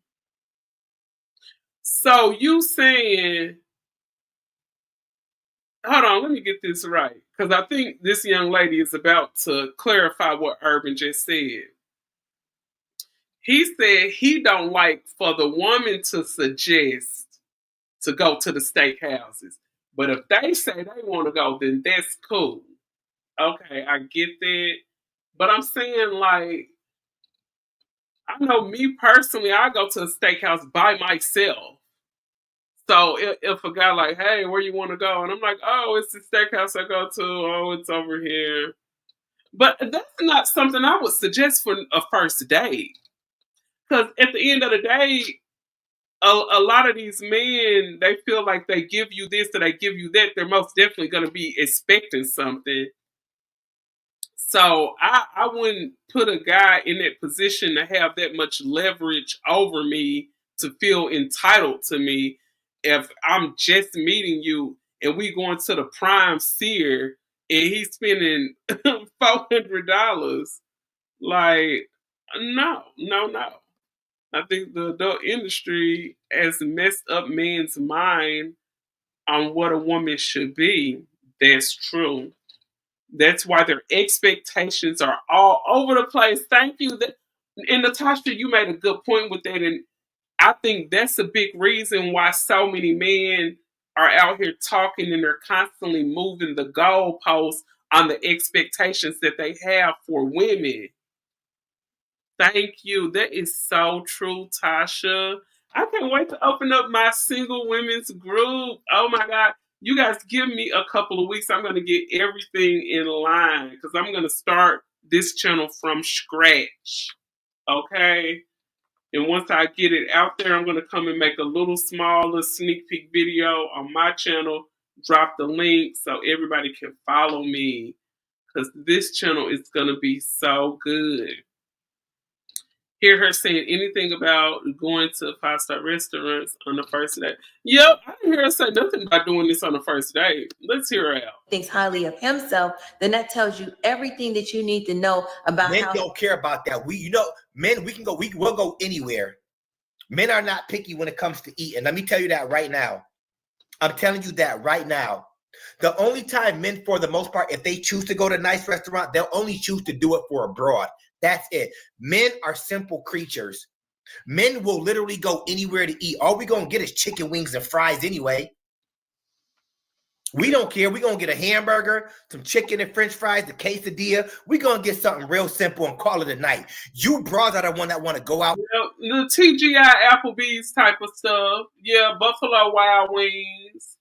So you saying, hold on, let me get this right. Because I think this young lady is about to clarify what Urban just said. He said he don't like for the woman to suggest to go to the steakhouses. But if they say they want to go, then that's cool. Okay, I get that. But I'm saying, like, I know me personally, I go to a steakhouse by myself. So if a guy like, hey, where you want to go? And I'm like, oh, it's the steakhouse I go to. Oh, it's over here. But that's not something I would suggest for a first date. Because at the end of the day, a lot of these men, they feel like they give you this or they give you that. They're most definitely going to be expecting something. So I wouldn't put a guy in that position to have that much leverage over me to feel entitled to me if I'm just meeting you and we going to the prime sear and he's spending $400. Like, no. I think the adult industry has messed up men's mind on what a woman should be. That's true. That's why their expectations are all over the place. Thank you. And Natasha, you made a good point with that. And I think that's a big reason why so many men are out here talking and they're constantly moving the goalposts on the expectations that they have for women. Thank you. That is so true, Tasha. I can't wait to open up my single women's group. Oh my God. You guys give me a couple of weeks. I'm going to get everything in line because I'm going to start this channel from scratch. Okay? And once I get it out there, I'm going to come and make a little smaller sneak peek video on my channel. Drop the link so everybody can follow me because this channel is going to be so good. Hear her saying anything about going to 5-star restaurants on the first date. Yep, I didn't hear her say nothing about doing this on the first date. Let's hear her out. Thinks highly of himself, then that tells you everything that you need to know about men how... don't care about that. Men, we'll go anywhere. Men are not picky when it comes to eating. Let me tell you that right now. I'm telling you that right now. The only time men, for the most part, if they choose to go to a nice restaurant, they'll only choose to do it for abroad. That's it. Men are simple creatures. Men will literally go anywhere to eat. All we gonna get is chicken wings and fries anyway. We don't care. We're going to get a hamburger, some chicken and french fries, the quesadilla. We're going to get something real simple and call it a night. You bras are the one that want to go out. The TGI Applebee's type of stuff. Yeah, Buffalo Wild Wings,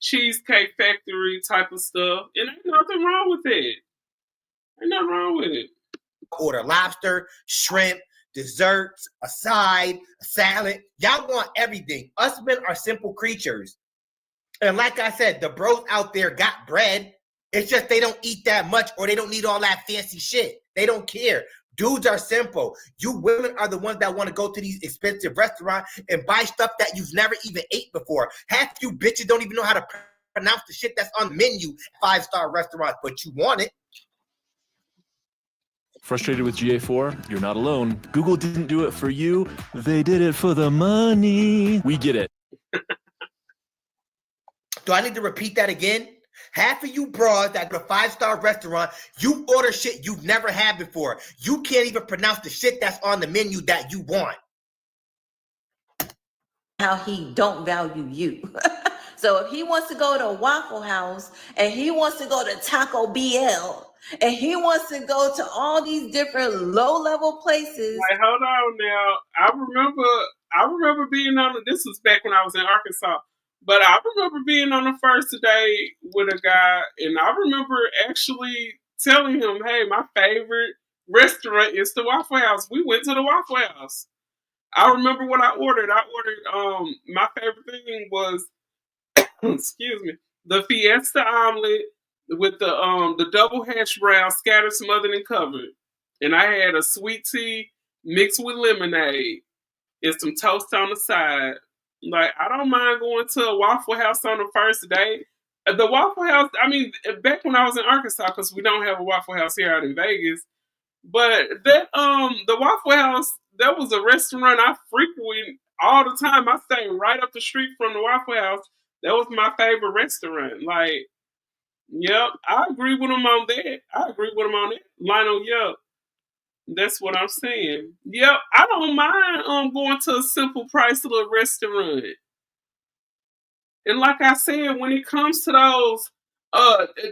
Cheesecake Factory type of stuff. And ain't nothing wrong with it. Ain't nothing wrong with it. Order lobster, shrimp, desserts, a side, a salad. Y'all want everything. Us men are simple creatures. And like I said, the bros out there got bread. It's just they don't eat that much or they don't need all that fancy shit. They don't care. Dudes are simple. You women are the ones that want to go to these expensive restaurants and buy stuff that you've never even ate before. Half you bitches don't even know how to pronounce the shit that's on the menu at 5-star restaurants, but you want it. Frustrated with GA4? You're not alone. Google didn't do it for you. They did it for the money. We get it. Do I need to repeat that again? Half of you bras that go to 5-star restaurant, you order shit you've never had before. You can't even pronounce the shit that's on the menu that you want. How he don't value you. So if he wants to go to Waffle House and he wants to go to Taco BL and he wants to go to all these different low-level places. Like, hold on now. I remember being on this was back when I was in Arkansas. But I remember being on the first date with a guy, and I remember actually telling him, hey, my favorite restaurant is the Waffle House. We went to the Waffle House. I remember what I ordered. My favorite thing was, excuse me, the Fiesta omelet with the double hash brown, scattered, smothered, and covered. And I had a sweet tea mixed with lemonade and some toast on the side. Like, I don't mind going to a Waffle House on the first date. The Waffle House, I mean, back when I was in Arkansas, because we don't have a Waffle House here out in Vegas, but that the Waffle House, that was a restaurant I frequent all the time. I stayed right up the street from the Waffle House. That was my favorite restaurant. Like, yep, I agree with him on that. Lionel, yep. That's what I'm saying. Yep, I don't mind going to a simple price little restaurant. And like I said, when it comes to those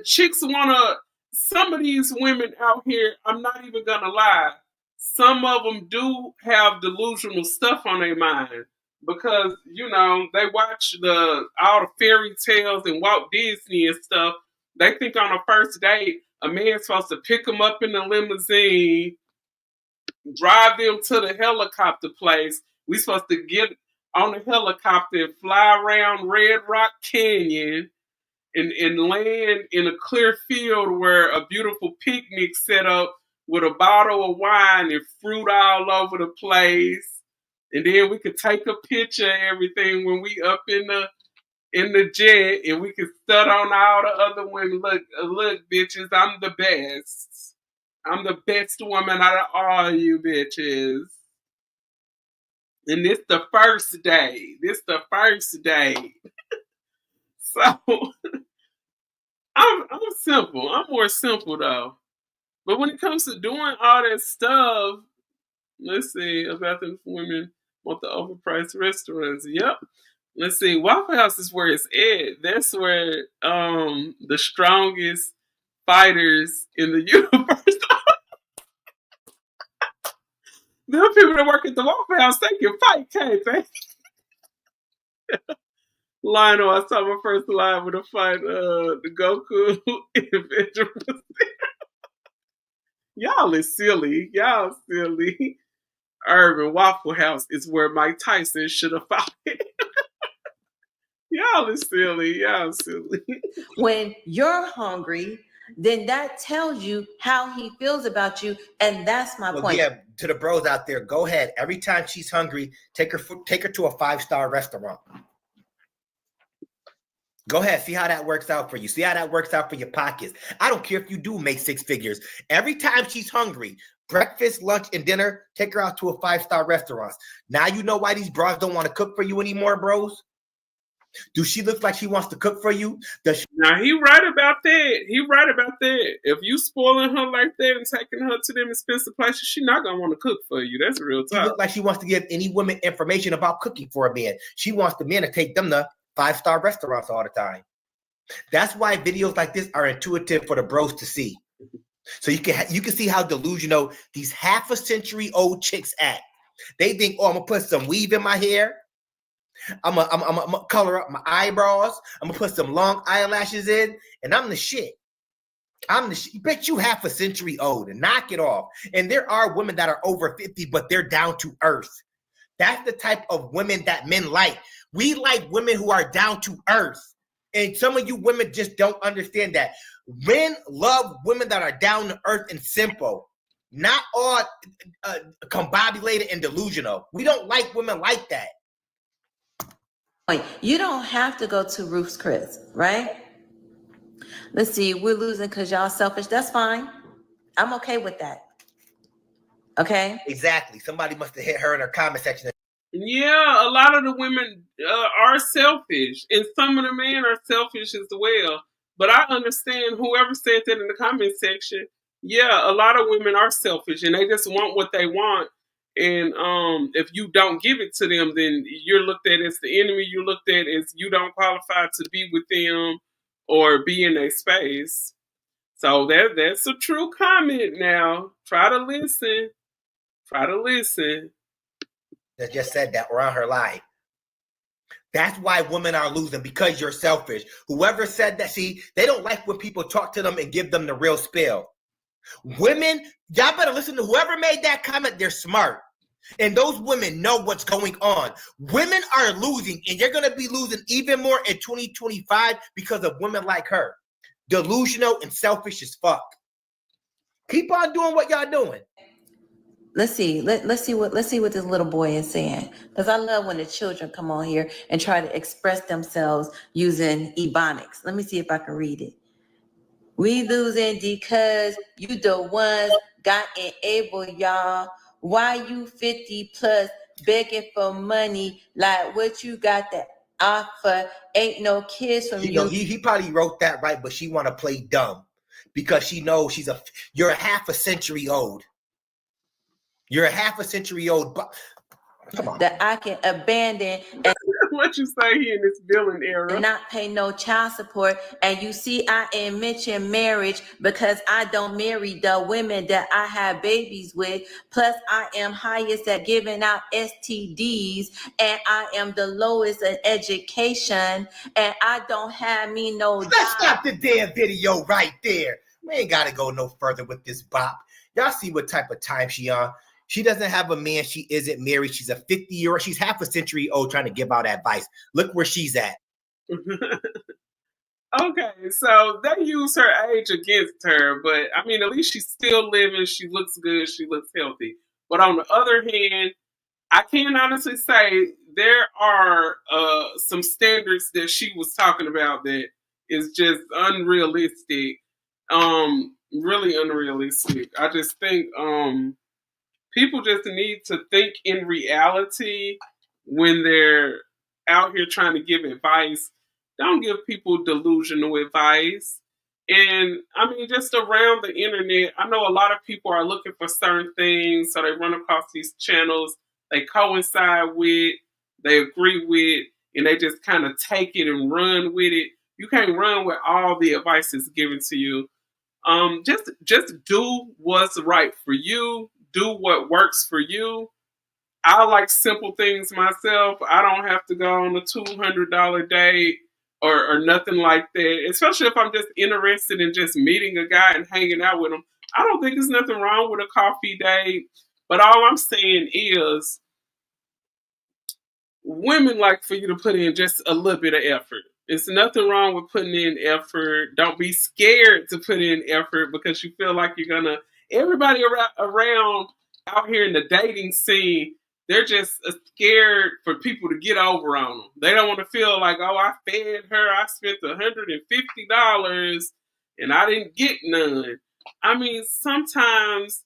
chicks some of these women out here, I'm not even gonna lie, some of them do have delusional stuff on their mind. Because, you know, they watch all the fairy tales and Walt Disney and stuff. They think on a first date, a man's supposed to pick them up in the limousine, drive them to the helicopter place. We supposed to get on the helicopter and fly around Red Rock Canyon and land in a clear field where a beautiful picnic set up with a bottle of wine and fruit all over the place. And then we could take a picture of everything when we up in the jet, and we could stud on all the other women. Look, bitches, I'm the best. I'm the best woman out of all you bitches. And this the first day. So I'm simple. I'm more simple though. But when it comes to doing all that stuff, let's see about the women want the overpriced restaurants. Yep. Let's see. Waffle House is where it's at. That's where the strongest fighters in the universe. Them people that work at the Waffle House, they can fight, can't they? Lionel, I saw my first live with a fight, the Goku and Benjamin. Y'all is silly. Y'all silly. Urban Waffle House is where Mike Tyson should have fought. Y'all is silly. Y'all silly. When you're hungry, then that tells you how he feels about you, and that's my point. Yeah, to the bros out there, go ahead. Every time she's hungry, take her to a 5-star restaurant. Go ahead, see how that works out for you. See how that works out for your pockets. I don't care if you do make 6 figures. Every time she's hungry, breakfast, lunch, and dinner, take her out to a 5-star restaurant. Now you know why these bras don't want to cook for you anymore, bros? Do she look like she wants to cook for you? Now he right about that. He right about that. If you spoiling her like that and taking her to them expensive places, she not gonna want to cook for you. That's real She talk. look like she wants to give any woman information about cooking for a man. She wants the men to take them to 5-star restaurants all the time. That's why videos like this are intuitive for the bros to see. So you can see how delusional these half-a-century-old chicks act. They think, oh, I'm gonna put some weave in my hair. I'm gonna color up my eyebrows. I'm gonna put some long eyelashes in, and I'm the shit. Bet you half a century old and knock it off. And there are women that are over 50, but they're down to earth. That's the type of women that men like. We like women who are down to earth. And some of you women just don't understand that. Men love women that are down to earth and simple, not all combobulated and delusional. We don't like women like that. You don't have to go to Ruth's Chris, right? Let's see, we're losing because y'all selfish. That's fine. I'm okay with that. Okay? Exactly. Somebody must have hit her in her comment section. Yeah, a lot of the women are selfish, and some of the men are selfish as well. But I understand whoever said that in the comment section. Yeah, a lot of women are selfish, and they just want what they want. And if you don't give it to them, then you're looked at as the enemy. You're looked at as you don't qualify to be with them or be in their space. So that's a true comment. Now try to listen. Try to listen. That just said that, or on her live. That's why women are losing, because you're selfish. Whoever said that, see, they don't like when people talk to them and give them the real spill. Women, y'all better listen to whoever made that comment. They're smart. And those women know what's going on. Women are losing, and you're going to be losing even more in 2025 because of women like her. Delusional and selfish as fuck. Keep on doing what y'all doing. Let's see. Let's see what this little boy is saying. Because I love when the children come on here and try to express themselves using ebonics. Let me see if I can read it. We losing because you the ones got enabled, y'all. Why you 50 plus begging for money? Like what you got to offer? Ain't no kids from you. He probably wrote that right, but she want to play dumb because she knows you're a half a century old. You're a half a century old. Come on. That I can abandon and what you say here in this billing era, not pay no child support. And you see, I ain't mention marriage because I don't marry the women that I have babies with. Plus, I am highest at giving out STDs, and I am the lowest in education, and I don't have me no. Let's stop the damn video right there. We ain't gotta go no further with this bop. Y'all see what type of time she on. She doesn't have a man. She isn't married. She's a 50-year-old. She's half a century old trying to give out advice. Look where she's at. Okay, so they use her age against her, but I mean, at least she's still living. She looks good. She looks healthy. But on the other hand, I can honestly say there are some standards that she was talking about that is just unrealistic. Really unrealistic. I just think people just need to think in reality when they're out here trying to give advice. Don't give people delusional advice. And I mean, just around the internet, I know a lot of people are looking for certain things, so they run across these channels they coincide with, they agree with, and they just kind of take it and run with it. You can't run with all the advice that's given to you. Just do what's right for you. Do what works for you. I like simple things myself. I don't have to go on a $200 date or nothing like that, especially if I'm just interested in just meeting a guy and hanging out with him. I don't think there's nothing wrong with a coffee date, but all I'm saying is women like for you to put in just a little bit of effort. There's nothing wrong with putting in effort. Don't be scared to put in effort because you feel like you're gonna. Everybody around out here in the dating scene They're just scared for people to get over on them. They don't want to feel like, oh, I fed her, I spent $150 and I didn't get none. I mean, sometimes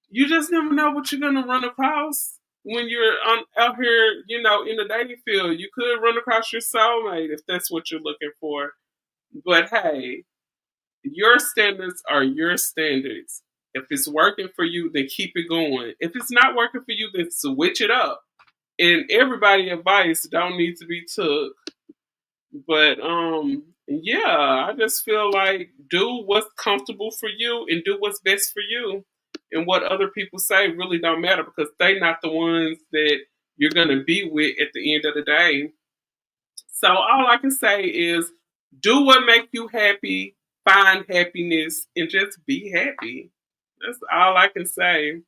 you just never know what you're gonna run across when you're out here, you know, in the dating field. You could run across your soulmate if that's what you're looking for. But hey, your standards are your standards. If it's working for you, then keep it going. If it's not working for you, then switch it up. And everybody advice don't need to be took. But yeah, I just feel like do what's comfortable for you and do what's best for you. And what other people say really don't matter because they're not the ones that you're gonna be with at the end of the day. So all I can say is do what makes you happy, find happiness, and just be happy. That's all I can say.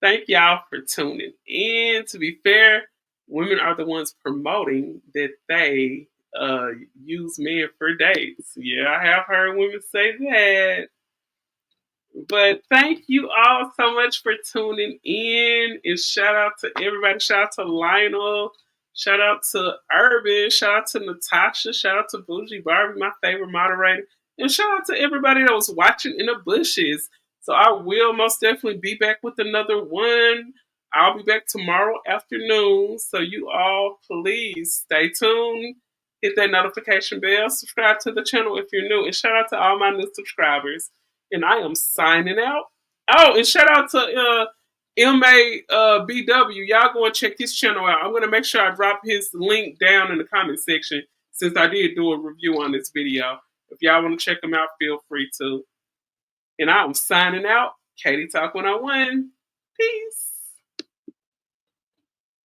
Thank y'all for tuning in. To be fair, women are the ones promoting that they use men for dates. Yeah, I have heard women say that. But thank you all so much for tuning in. And shout out to everybody. Shout out to Lionel. Shout out to Urban. Shout out to Natasha. Shout out to Bougie Barbie, my favorite moderator. And shout out to everybody that was watching in the bushes. So I will most definitely be back with another one. I'll be back tomorrow afternoon. So you all please stay tuned. Hit that notification bell. Subscribe to the channel if you're new. And shout out to all my new subscribers. And I am signing out. Oh, and shout out to MABW. Y'all go and check his channel out. I'm going to make sure I drop his link down in the comment section since I did do a review on this video. If y'all want to check him out, feel free to. And I'm signing out. Katie Talk 101. Peace.